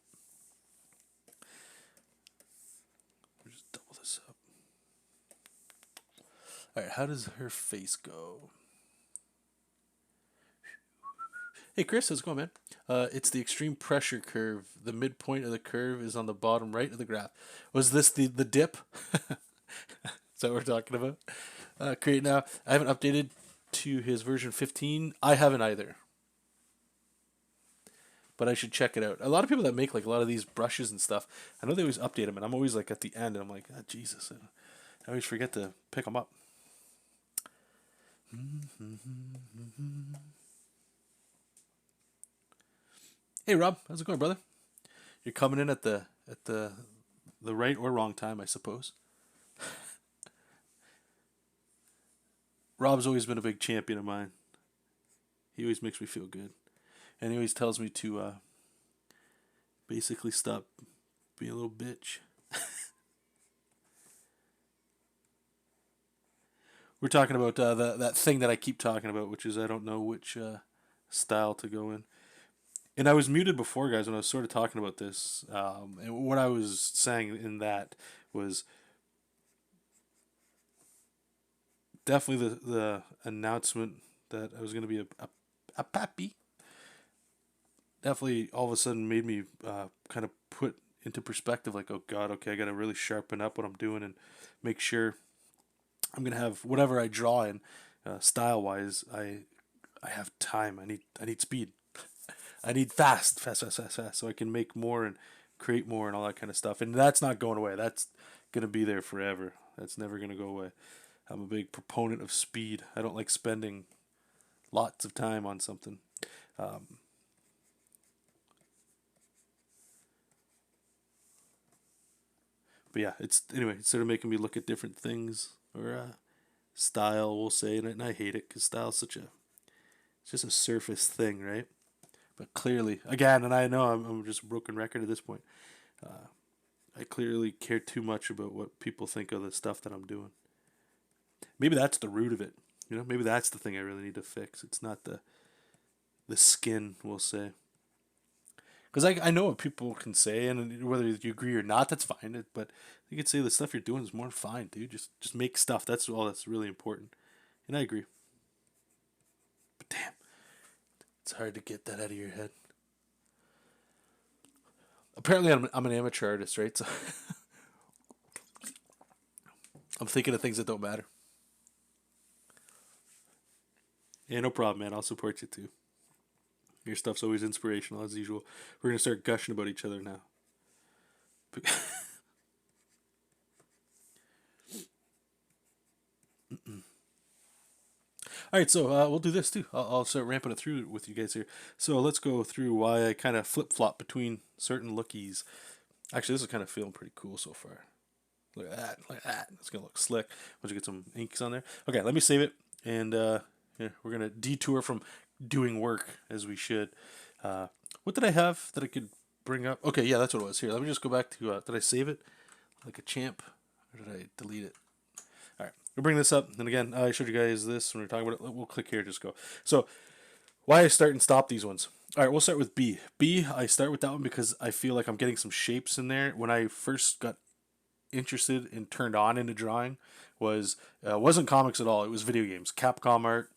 Just double this up. All right, how does her face go? Hey Chris, how's it going, man? It's the extreme pressure curve. The midpoint of the curve is on the bottom right of the graph. Was this the dip? Is that what we're talking about? Create now. I haven't updated to his version 15. I haven't either. But I should check it out. A lot of people that make like a lot of these brushes and stuff, I know they always update them, and I'm always like at the end, and I'm like, oh, Jesus, I always forget to pick them up. Hey Rob, how's it going, brother? You're coming in at the right or wrong time, I suppose. Rob's always been a big champion of mine. He always makes me feel good, and he always tells me to basically stop being a little bitch. We're talking about that thing that I keep talking about, which is I don't know which style to go in. And I was muted before, guys, when I was sort of talking about this. And what I was saying in that was definitely the announcement that I was going to be a pappy. Definitely all of a sudden made me kind of put into perspective, like, oh God, okay, I got to really sharpen up what I'm doing and make sure I'm going to have whatever I draw in style wise. I have time. I need speed. I need fast, so I can make more and create more and all that kind of stuff. And that's not going away. That's gonna be there forever. That's never gonna go away. I'm a big proponent of speed. I don't like spending lots of time on something. Um, but yeah, it's sort of making me look at different things or style, we'll say, and I hate it because style's it's just a surface thing, right? But clearly, again, and I know I'm just a broken record at this point. I clearly care too much about what people think of the stuff that I'm doing. Maybe that's the root of it. Maybe that's the thing I really need to fix. It's not the skin, we'll say. Because I know what people can say, and whether you agree or not, that's fine. But you could say the stuff you're doing is more fine, dude. Just make stuff. That's all that's really important. And I agree. But damn, it's hard to get that out of your head. Apparently, I'm an amateur artist, right? So I'm thinking of things that don't matter. Yeah, no problem, man. I'll support you too. Your stuff's always inspirational, as usual. We're gonna start gushing about each other now. All right, so we'll do this too. I'll start ramping it through with you guys here. So let's go through why I kind of flip flop between certain lookies. Actually, this is kind of feeling pretty cool so far. Look at that, look at that. It's gonna look slick once you get some inks on there. Okay, let me save it, and yeah, we're gonna detour from doing work as we should. Uh, what did I have that I could bring up? Okay, yeah, that's what it was. Here, let me just go back to. Did I save it like a champ, or did I delete it? All right, we'll bring this up. And again, I showed you guys this when we were talking about it. We'll click here, just go. So, why I start and stop these ones. All right, we'll start with B. B, I start with that one because I feel like I'm getting some shapes in there. When I first got interested and turned on into drawing, wasn't comics at all. It was video games, Capcom art,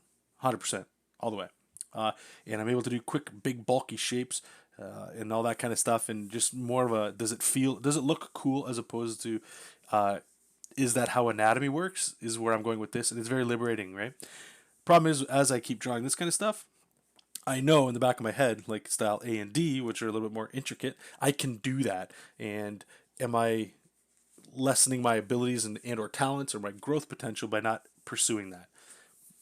100%, all the way. And I'm able to do quick, big, bulky shapes and all that kind of stuff, and just more of a does it look cool as opposed to uh, is that how anatomy works? Is where I'm going with this, and it's very liberating, right? Problem is, as I keep drawing this kind of stuff, I know in the back of my head, like style A and D, which are a little bit more intricate, I can do that. And am I lessening my abilities and or talents or my growth potential by not pursuing that?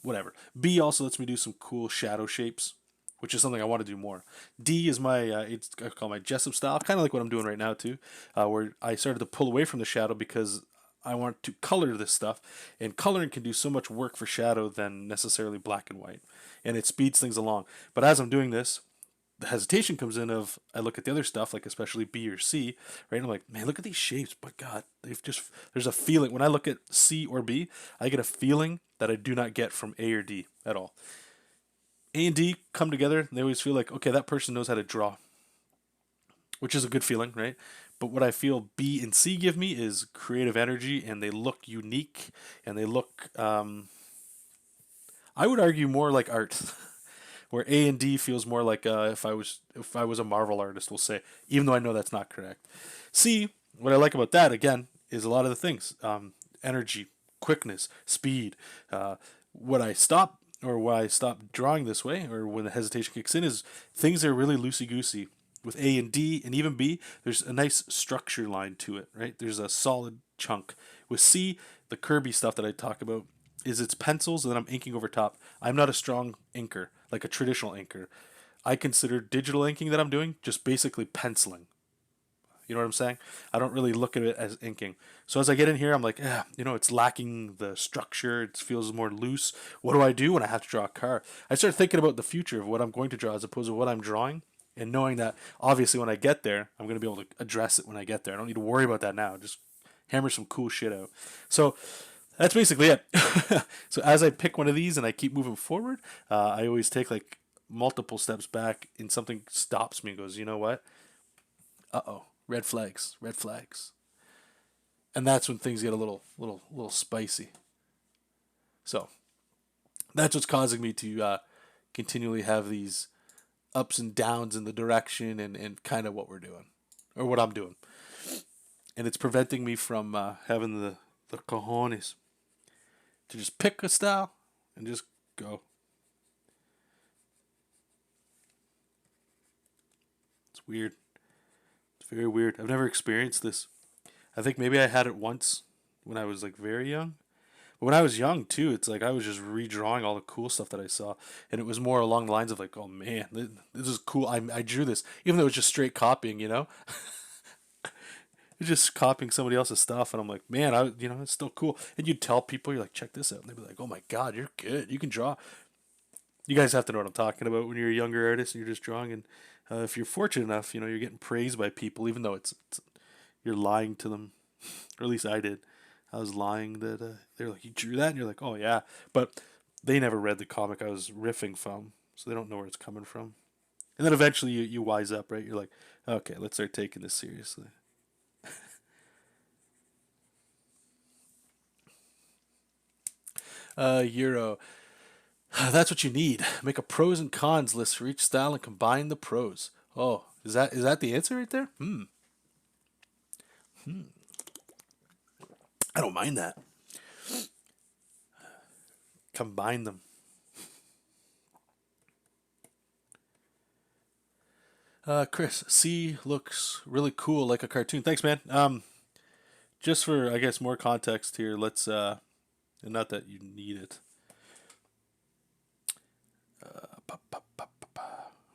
Whatever. B also lets me do some cool shadow shapes, which is something I want to do more. D is my it's I call my JESOP style, kind of like what I'm doing right now too, where I started to pull away from the shadow because I want to color this stuff, and coloring can do so much work for shadow than necessarily black and white, and it speeds things along. But as I'm doing this, the hesitation comes in of I look at the other stuff, like especially B or C, right? And I'm like, man, look at these shapes. But God, they've just there's a feeling when I look at C or B, I get a feeling that I do not get from A or D at all. A and D come together, and they always feel like, okay, that person knows how to draw, which is a good feeling, right? But what I feel B and C give me is creative energy, and they look unique, and they look, I would argue, more like art. Where A and D feels more like if I was a Marvel artist, we'll say, even though I know that's not correct. C, what I like about that again is a lot of the things: energy, quickness, speed. What I stop or why I stop drawing this way, or when the hesitation kicks in, is things are really loosey goosey. With A and D and even B, there's a nice structure line to it, right? There's a solid chunk. With C, the Kirby stuff that I talk about is it's pencils and then I'm inking over top. I'm not a strong inker, like a traditional inker. I consider digital inking that I'm doing just basically penciling. You know what I'm saying? I don't really look at it as inking. So as I get in here, I'm like, it's lacking the structure. It feels more loose. What do I do when I have to draw a car? I start thinking about the future of what I'm going to draw as opposed to what I'm drawing, and knowing that obviously when I get there, I'm going to be able to address it when I get there. I don't need to worry about that now. Just hammer some cool shit out. So that's basically it. So as I pick one of these and I keep moving forward, I always take like multiple steps back, and something stops me and goes, you know what? Uh-oh, red flags, red flags. And that's when things get a little spicy. So that's what's causing me to continually have these ups and downs in the direction and kind of what we're doing or what I'm doing. And it's preventing me from having the cojones to just pick a style and just go. It's weird. It's very weird. I've never experienced this. I think maybe I had it once when I was like very young. But when I was young too, it's like I was just redrawing all the cool stuff that I saw, and it was more along the lines of like, oh man, this is cool. I drew this, even though it was just straight copying, It's just copying somebody else's stuff, and I'm like, man, it's still cool. And you'd tell people, you're like, check this out, and they'd be like, oh my god, you're good, you can draw. You guys have to know what I'm talking about when you're a younger artist and you're just drawing, and if you're fortunate enough, you're getting praised by people, even though it's you're lying to them, or at least I did. I was lying that they're like, you drew that, and you're like, oh yeah, but they never read the comic I was riffing from, so they don't know where it's coming from. And then eventually you wise up, right? You're like, okay, let's start taking this seriously. Euro. That's what you need. Make a pros and cons list for each style and combine the pros. Oh, Is that the answer right there? I don't mind that. Combine them. Chris, C looks really cool, like a cartoon. Thanks, man. Just for I guess more context here, let's and not that you need it.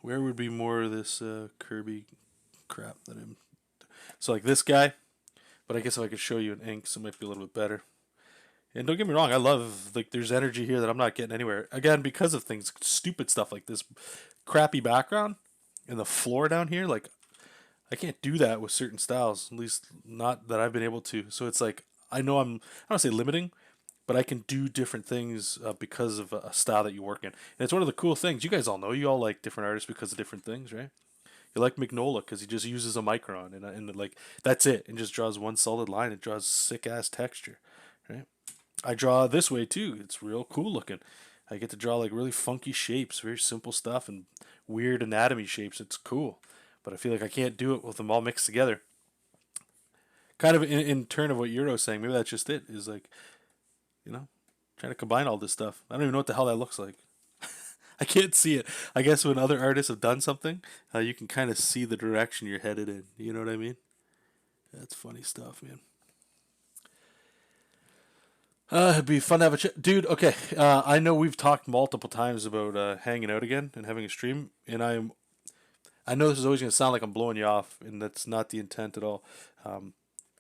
Where would be more of this Kirby crap that I'm? So like this guy, but I guess if I could show you in inks, it might be a little bit better. And don't get me wrong, I love like there's energy here that I'm not getting anywhere. Again, because of things, stupid stuff like this crappy background and the floor down here. Like I can't do that with certain styles, at least not that I've been able to. So it's like I know I don't say limiting, but I can do different things because of a style that you work in. And it's one of the cool things. You guys all know you all like different artists because of different things, right? You like Mignola because he just uses a micron and like that's it, and just draws one solid line. It draws sick ass texture, right? I draw this way too. It's real cool looking. I get to draw like really funky shapes, very simple stuff, and weird anatomy shapes. It's cool, but I feel like I can't do it with them all mixed together. Kind of in turn of what Euro's saying. Maybe that's just it. Is like you know trying to combine all this stuff. I don't even know what the hell that looks like. I can't see it. I guess when other artists have done something, you can kind of see the direction you're headed in. You know what I mean? That's funny stuff, man. It'd be fun to have a chat, dude. Okay, I know we've talked multiple times about hanging out again and having a stream, and I know this is always gonna sound like I'm blowing you off, and that's not the intent at all. Um,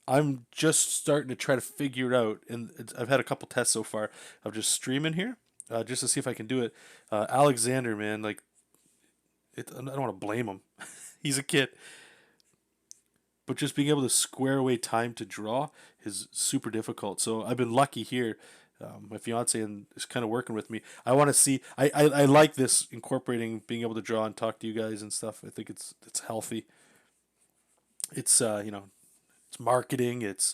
I'm just starting to try to figure it out, and I've had a couple tests so far of just streaming here, just to see if I can do it. Alexander, man, like I don't want to blame him. He's a kid, but just being able to square away time to draw is super difficult. So I've been lucky here. My fiance and is kind of working with me. I want to see. I like this incorporating being able to draw and talk to you guys and stuff. I think it's healthy. It's it's marketing. It's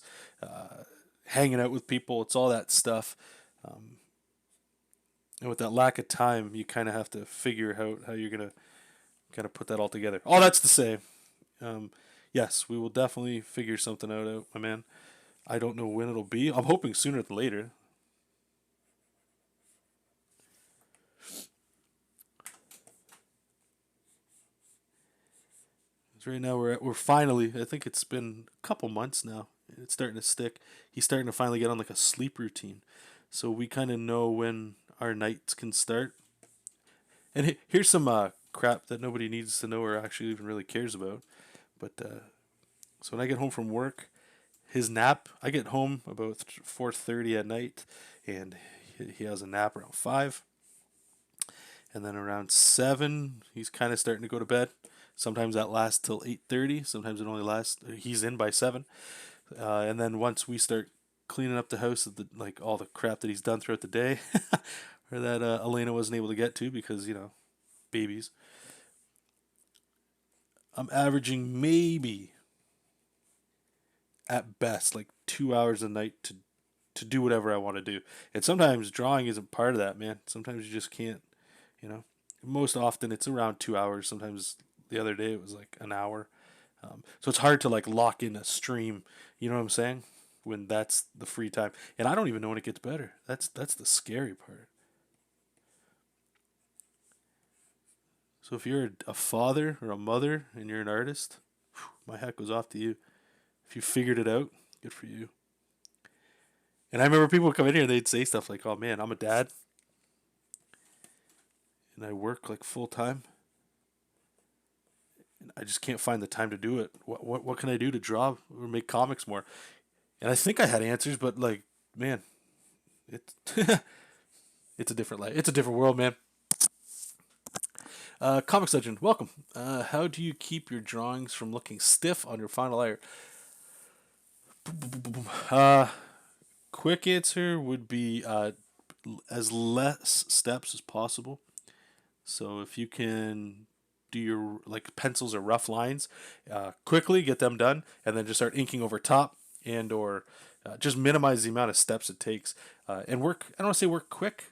hanging out with people. It's all that stuff. And with that lack of time, you kind of have to figure out how you're gonna kind of put that all together. All that's to say, um, yes, we will definitely figure something out, my man. I don't know when it'll be. I'm hoping sooner than later. 'Cause right now we're finally. I think it's been a couple months now. It's starting to stick. He's starting to finally get on like a sleep routine, so we kind of know when our nights can start. And here's some crap that nobody needs to know or actually even really cares about. But so when I get home from work, his nap. I get home about 4:30 at night, and he has a nap around 5. And then around 7, he's kind of starting to go to bed. Sometimes that lasts till 8:30. Sometimes it only lasts. He's in by 7, and then once we start cleaning up the house, like all the crap that he's done throughout the day, or that Elena wasn't able to get to because babies. I'm averaging maybe at best like 2 hours a night to do whatever I want to do. And sometimes drawing isn't part of that, man. Sometimes you just can't, you know. Most often it's around 2 hours. Sometimes the other day it was like an hour. So it's hard to like lock in a stream. You know what I'm saying? When that's the free time, and I don't even know when it gets better. That's the scary part. So if you're a father or a mother and you're an artist, my hat goes off to you. If you figured it out, good for you. And I remember people would come in here and they'd say stuff like, "Oh man, I'm a dad and I work like full time, and I just can't find the time to do it. What can I do to draw or make comics more?" And I think I had answers, but like, man, it's it's a different life. It's a different world, man. Comics Legend, welcome. How do you keep your drawings from looking stiff on your final layer? Uh, quick answer would be as less steps as possible. So if you can do your like pencils or rough lines, quickly get them done, and then just start inking over top and or just minimize the amount of steps it takes. And work. I don't want to say work quick,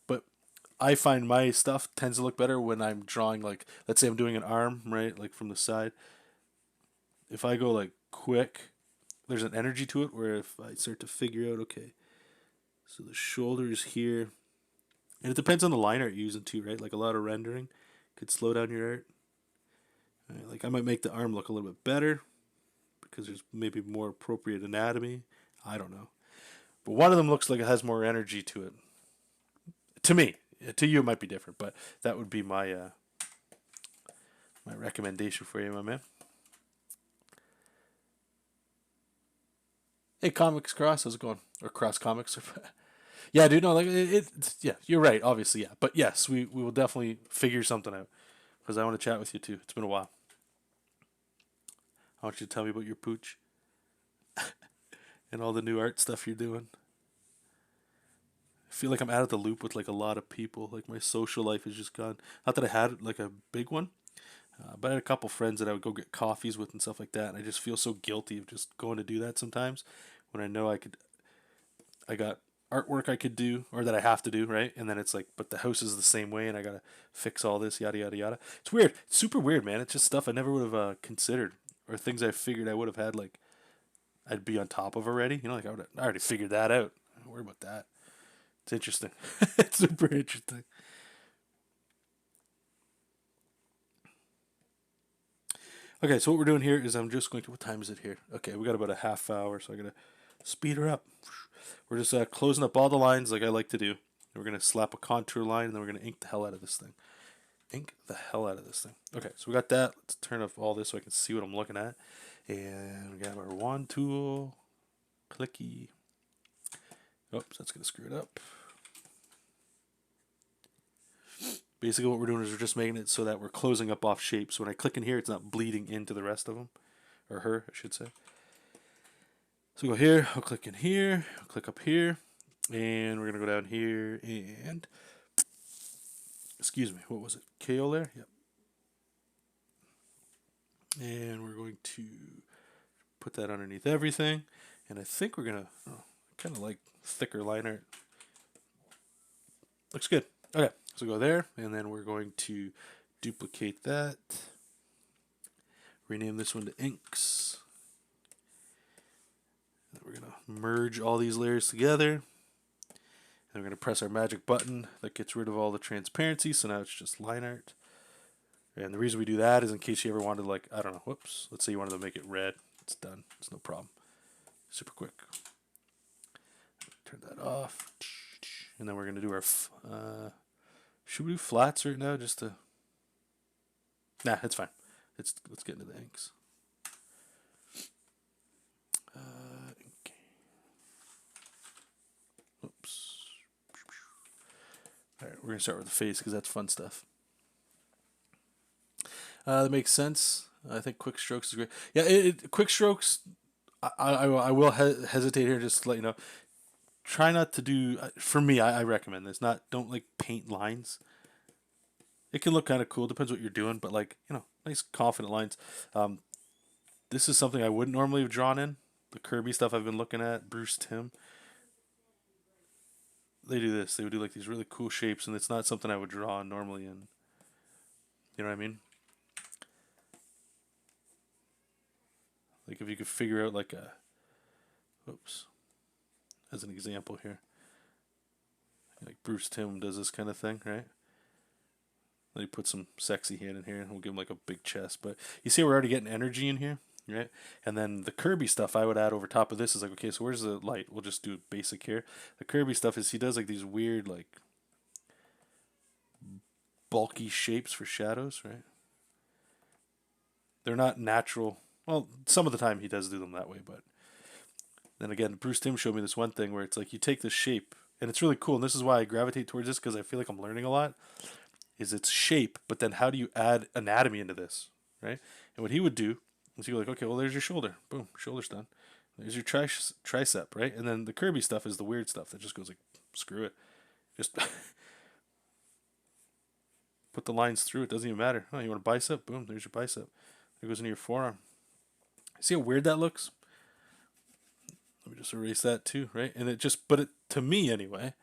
but I find my stuff tends to look better when I'm drawing, like, let's say I'm doing an arm, right, like from the side. If I go like quick, there's an energy to it where if I start to figure out, okay, so the shoulder is here, and it depends on the line art you're using too, right? Like a lot of rendering could slow down your art. Right, like I might make the arm look a little bit better because there's maybe more appropriate anatomy. I don't know, but one of them looks like it has more energy to it. To me, to you it might be different, but that would be my recommendation for you, my man. Hey, Comics Cross, how's it going? Or Cross Comics? Yeah, dude. No, like yeah, you're right. Obviously, yeah. But yes, we will definitely figure something out because I want to chat with you too. It's been a while. I want you to tell me about your pooch and all the new art stuff you're doing. I feel like I'm out of the loop with like a lot of people. Like my social life is just gone. Not that I had like a big one, but I had a couple friends that I would go get coffees with and stuff like that. And I just feel so guilty of just going to do that sometimes when I know I could. I got artwork I could do or that I have to do, right? And then it's like, but the house is the same way, and I gotta fix all this, yada yada yada. It's weird. It's super weird, man. It's just stuff I never would have considered or things I figured I would have had like I'd be on top of already. You know, like I already figured that out. Don't worry about that. It's interesting. It's super interesting. Okay, so what we're doing here is I'm just going to. What time is it here? Okay, we got about a half hour, so I gotta speed her up. We're just closing up all the lines like I like to do. We're gonna slap a contour line, and then we're gonna ink the hell out of this thing. Ink the hell out of this thing. Okay, so we got that. Let's turn off all this so I can see what I'm looking at. And we got our wand tool. Clicky. Oops, that's gonna screw it up. Basically, what we're doing is we're just making it so that we're closing up off shapes. So when I click in here, it's not bleeding into the rest of them. Or her, I should say. So go here, I'll click in here, I'll click up here, and we're going to go down here and, excuse me, what was it? KO there? Yep. And we're going to put that underneath everything. And I think we're going to, kind of like thicker line art. Looks good. Okay, so go there, and then we're going to duplicate that. Rename this one to inks. And we're going to merge all these layers together. And we're going to press our magic button that gets rid of all the transparency, so now it's just line art. And the reason we do that is in case you ever wanted, like, I don't know, whoops, let's say you wanted to make it red. It's done. It's no problem. Super quick. Turn that off. And then we're going to do our, should we do flats right now just to, nah, it's fine. Let's get into the inks. Ink. Oops. All right, we're going to start with the face because that's fun stuff. That makes sense. I think quick strokes is great. Yeah, quick strokes. I will hesitate here just to let you know. Try not to do. For me, I recommend this. Don't like paint lines. It can look kind of cool. Depends what you're doing, but like nice confident lines. This is something I wouldn't normally have drawn in. The Kirby stuff I've been looking at, Bruce Timm. They do this. They would do like these really cool shapes, and it's not something I would draw normally in. You know what I mean? Like if you could figure out like oops, as an example here, like Bruce Timm does this kind of thing, right? Then you put some sexy hand in here, and we'll give him like a big chest. But you see, we're already getting energy in here, right? And then the Kirby stuff I would add over top of this is like, okay, so where's the light? We'll just do basic here. The Kirby stuff is he does like these weird like bulky shapes for shadows, right? They're not natural. Well, some of the time he does do them that way, but then again, Bruce Timm showed me this one thing where it's like you take this shape, and it's really cool, and this is why I gravitate towards this because I feel like I'm learning a lot. Is its shape, but then how do you add anatomy into this, right? And what he would do is he'd be like, okay, well, there's your shoulder. Boom, shoulder's done. There's your tricep, right? And then the Kirby stuff is the weird stuff that just goes like, screw it. Just put the lines through. It doesn't even matter. Oh, you want a bicep? Boom, there's your bicep. There goes into your forearm. See how weird that looks? Let me just erase that too, right? And it just, but it, to me anyway,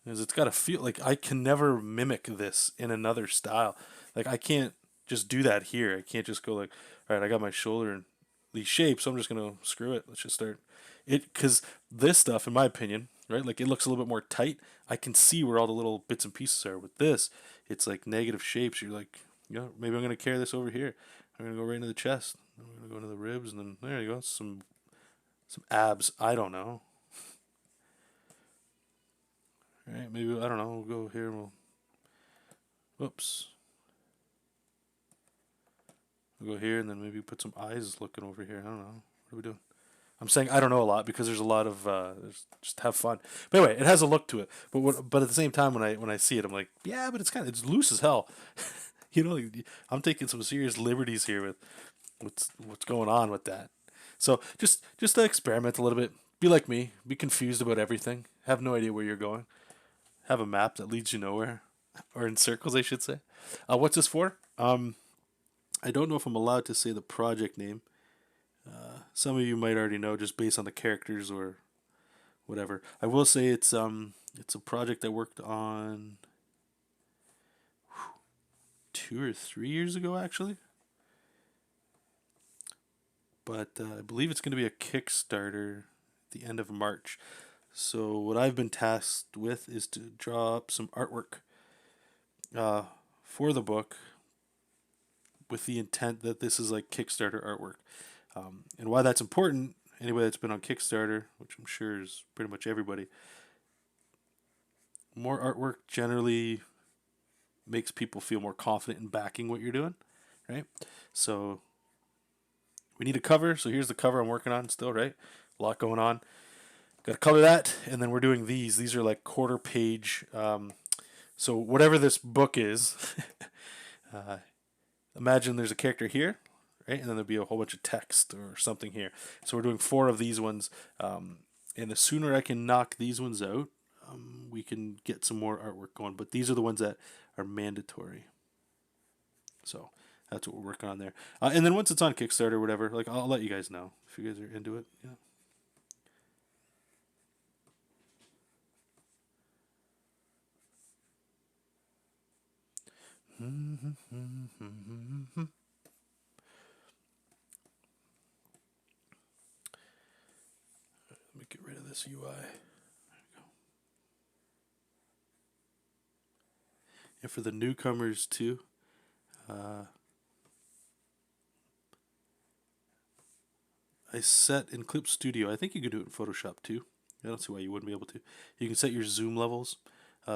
Because it's got to feel like I can never mimic this in another style. Like I can't just do that here. I can't just go like, all right, I got my shoulder and these shapes, so I'm just gonna screw it. Let's just start it because this stuff, in my opinion, right? Like it looks a little bit more tight. I can see where all the little bits and pieces are. With this, it's like negative shapes. You're like, maybe I'm gonna carry this over here. I'm gonna go right into the chest. I'm gonna go into the ribs, and then there you go, some abs. I don't know. All right, maybe I don't know. We'll go here. And whoops. We'll go here, and then maybe put some eyes looking over here. I don't know. What are we doing? I'm saying I don't know a lot because there's a lot of just have fun. But anyway, it has a look to it. But at the same time, when I see it, I'm like, yeah, but it's loose as hell. I'm taking some serious liberties here with what's going on with that. So just to experiment a little bit. Be like me. Be confused about everything. Have no idea where you're going. Have a map that leads you nowhere, or in circles, I should say. What's this for? I don't know if I'm allowed to say the project name. Some of you might already know just based on the characters or whatever. I will say it's a project I worked on 2 or 3 years ago actually, but I believe it's going to be a Kickstarter at the end of March. So what I've been tasked with is to draw up some artwork uh, for the book with the intent that this is like Kickstarter artwork. And why that's important, anybody that's been on Kickstarter, which I'm sure is pretty much everybody, more artwork generally makes people feel more confident in backing what you're doing, right? So we need a cover. So here's the cover I'm working on still, right? A lot going on. Got to color that, and then we're doing these. These are like quarter page. So whatever this book is, uh, imagine there's a character here, right? And then there'll be a whole bunch of text or something here. So we're doing 4 of these ones. And the sooner I can knock these ones out, we can get some more artwork going. But these are the ones that are mandatory. So that's what we're working on there. And then once it's on Kickstarter or whatever, like I'll let you guys know if you guys are into it. Yeah. Let me get rid of this UI. And for the newcomers too, uh, I set in Clip Studio. I think you can do it in Photoshop too. I don't see why you wouldn't be able to. You can set your zoom levels.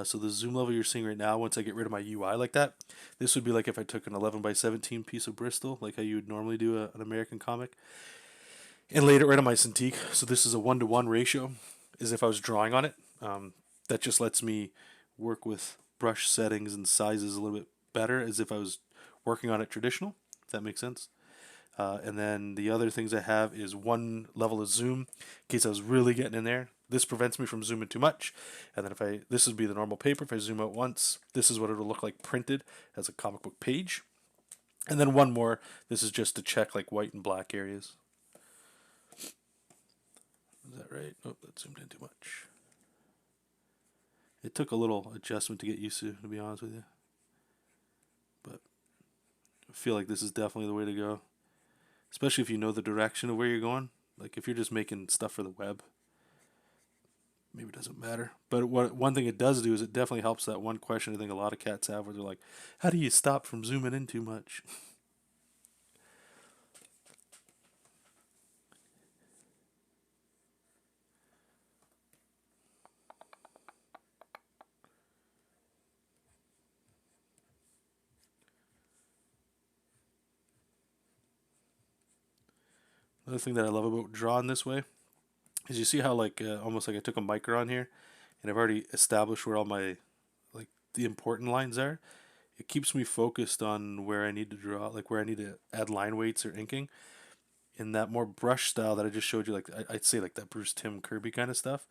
So the zoom level you're seeing right now, once I get rid of my UI like that, this would be like if I took an 11 by 17 piece of Bristol, like how you would normally do an American comic, and laid it right on my Cintiq. So this is a 1-to-1 ratio, as if I was drawing on it. That just lets me work with brush settings and sizes a little bit better, as if I was working on it traditional. If that makes sense. And then the other things I have is one level of zoom in case I was really getting in there. This prevents me from zooming too much. And then this would be the normal paper. If I zoom out once, this is what it'll look like printed as a comic book page. And then one more. This is just to check like white and black areas. Is that right? Oh, that zoomed in too much. It took a little adjustment to get used to be honest with you. But I feel like this is definitely the way to go. Especially if you know the direction of where you're going. Like if you're just making stuff for the web, maybe it doesn't matter. But one thing it does do is it definitely helps that one question I think a lot of cats have where they're like, how do you stop from zooming in too much? Another thing that I love about drawing this way is you see how like almost like I took a micro on here and I've already established where all my like the important lines are. It keeps me focused on where I need to draw, like where I need to add line weights or inking. In that more brush style that I just showed you, like I'd say like that Bruce Timm Kirby kind of stuff.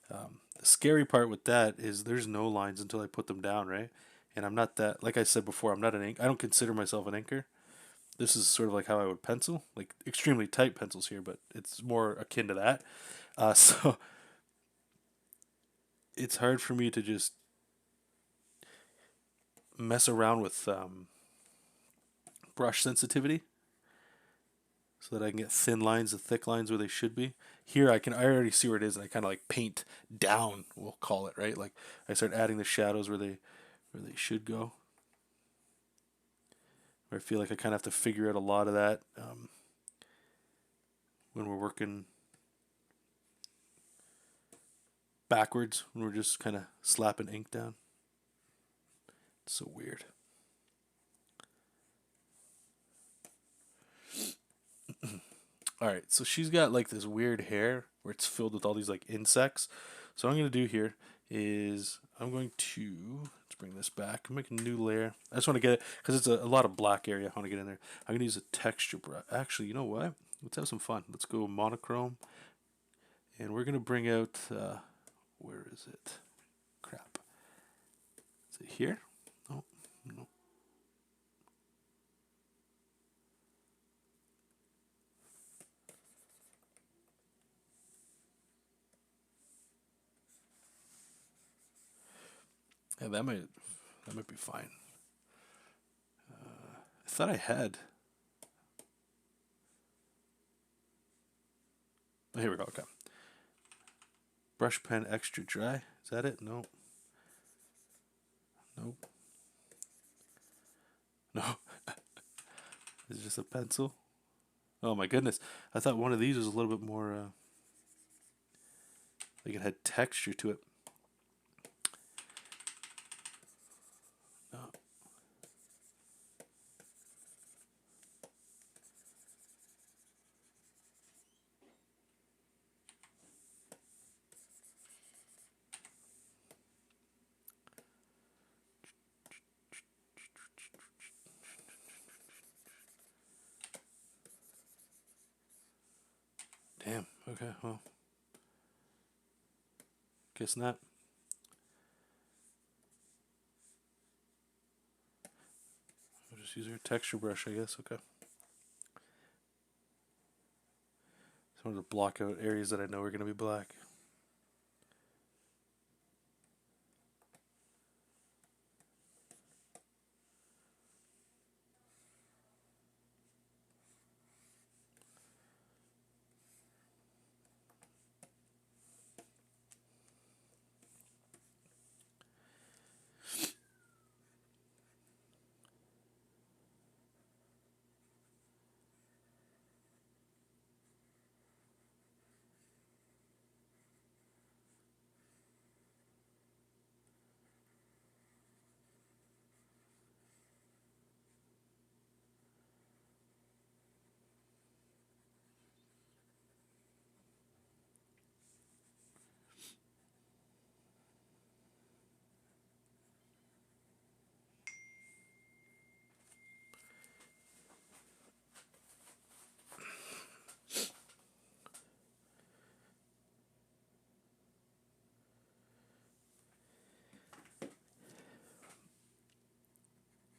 The scary part with that is there's no lines until I put them down, right? And I'm not that, like I said before, I'm not an ink. I don't consider myself an inker. This is sort of like how I would pencil, like extremely tight pencils here, but it's more akin to that. So it's hard for me to just mess around with brush sensitivity so that I can get thin lines and thick lines where they should be. Here I already see where it is, and I kind of like paint down, we'll call it, right? Like I start adding the shadows where they should go. Where I feel like I kind of have to figure out a lot of that when we're working backwards, when we're just kind of slapping ink down. It's so weird. Alright, so she's got like this weird hair where it's filled with all these like insects. So what I'm going to do here is I'm going to, let's bring this back, make a new layer. I just want to get it, because it's a lot of black area I want to get in there. I'm going to use a texture brush. Actually, you know what? Let's have some fun. Let's go monochrome. And we're going to bring out, where is it? Crap. Is it here? Oh, no. Yeah, that might be fine. I thought I had. Oh, here we go. Okay. Brush pen extra dry. Is that it? No. Nope. No. Is it just a pencil? Oh my goodness. I thought one of these was a little bit more like it had texture to it. No. Damn. Okay. Well, guess not. I'll just use our texture brush, I guess. Okay. So I wanted to block out areas that I know are going to be black.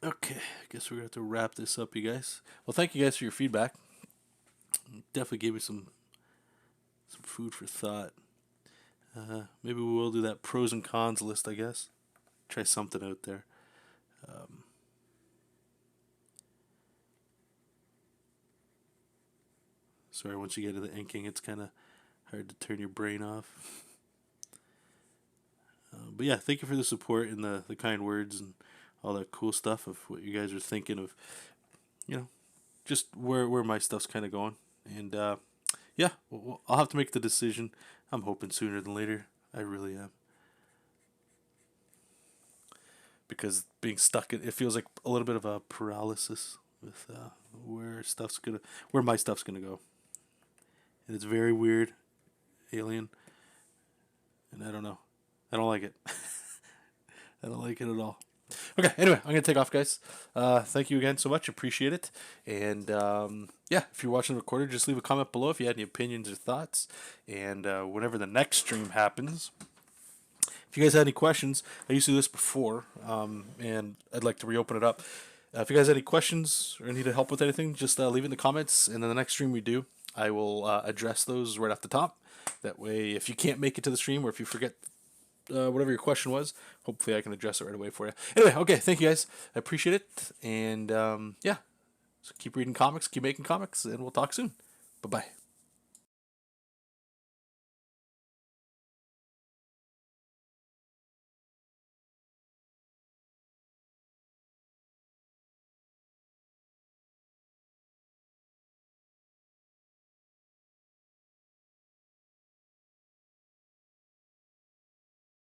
Okay, I guess we're going to have to wrap this up, you guys. Well, thank you guys for your feedback. Definitely gave me some food for thought. Maybe we will do that pros and cons list, I guess. Try something out there. Sorry, once you get into the inking, it's kind of hard to turn your brain off. But yeah, thank you for the support and the kind words and all that cool stuff of what you guys are thinking of, you know, just where my stuff's kind of going. And yeah, I'll have to make the decision. I'm hoping sooner than later. I really am. Because being stuck, it feels like a little bit of a paralysis with where my stuff's gonna go, and it's very weird, alien, and I don't know, I don't like it. I don't like it at all. Okay, anyway, I'm gonna take off, guys. Thank you again so much, appreciate it, and yeah, if you're watching the recorder, just leave a comment below if you had any opinions or thoughts, and whenever the next stream happens. If you guys had any questions, I used to do this before, and I'd like to reopen it up. If you guys have any questions or need help with anything, just leave it in the comments, and then the next stream we do, I will address those right off the top. That way, if you can't make it to the stream or if you forget whatever your question was. Hopefully, I can address it right away for you. Anyway, okay, thank you guys. I appreciate it, and yeah, so keep reading comics, keep making comics, and we'll talk soon. Bye bye.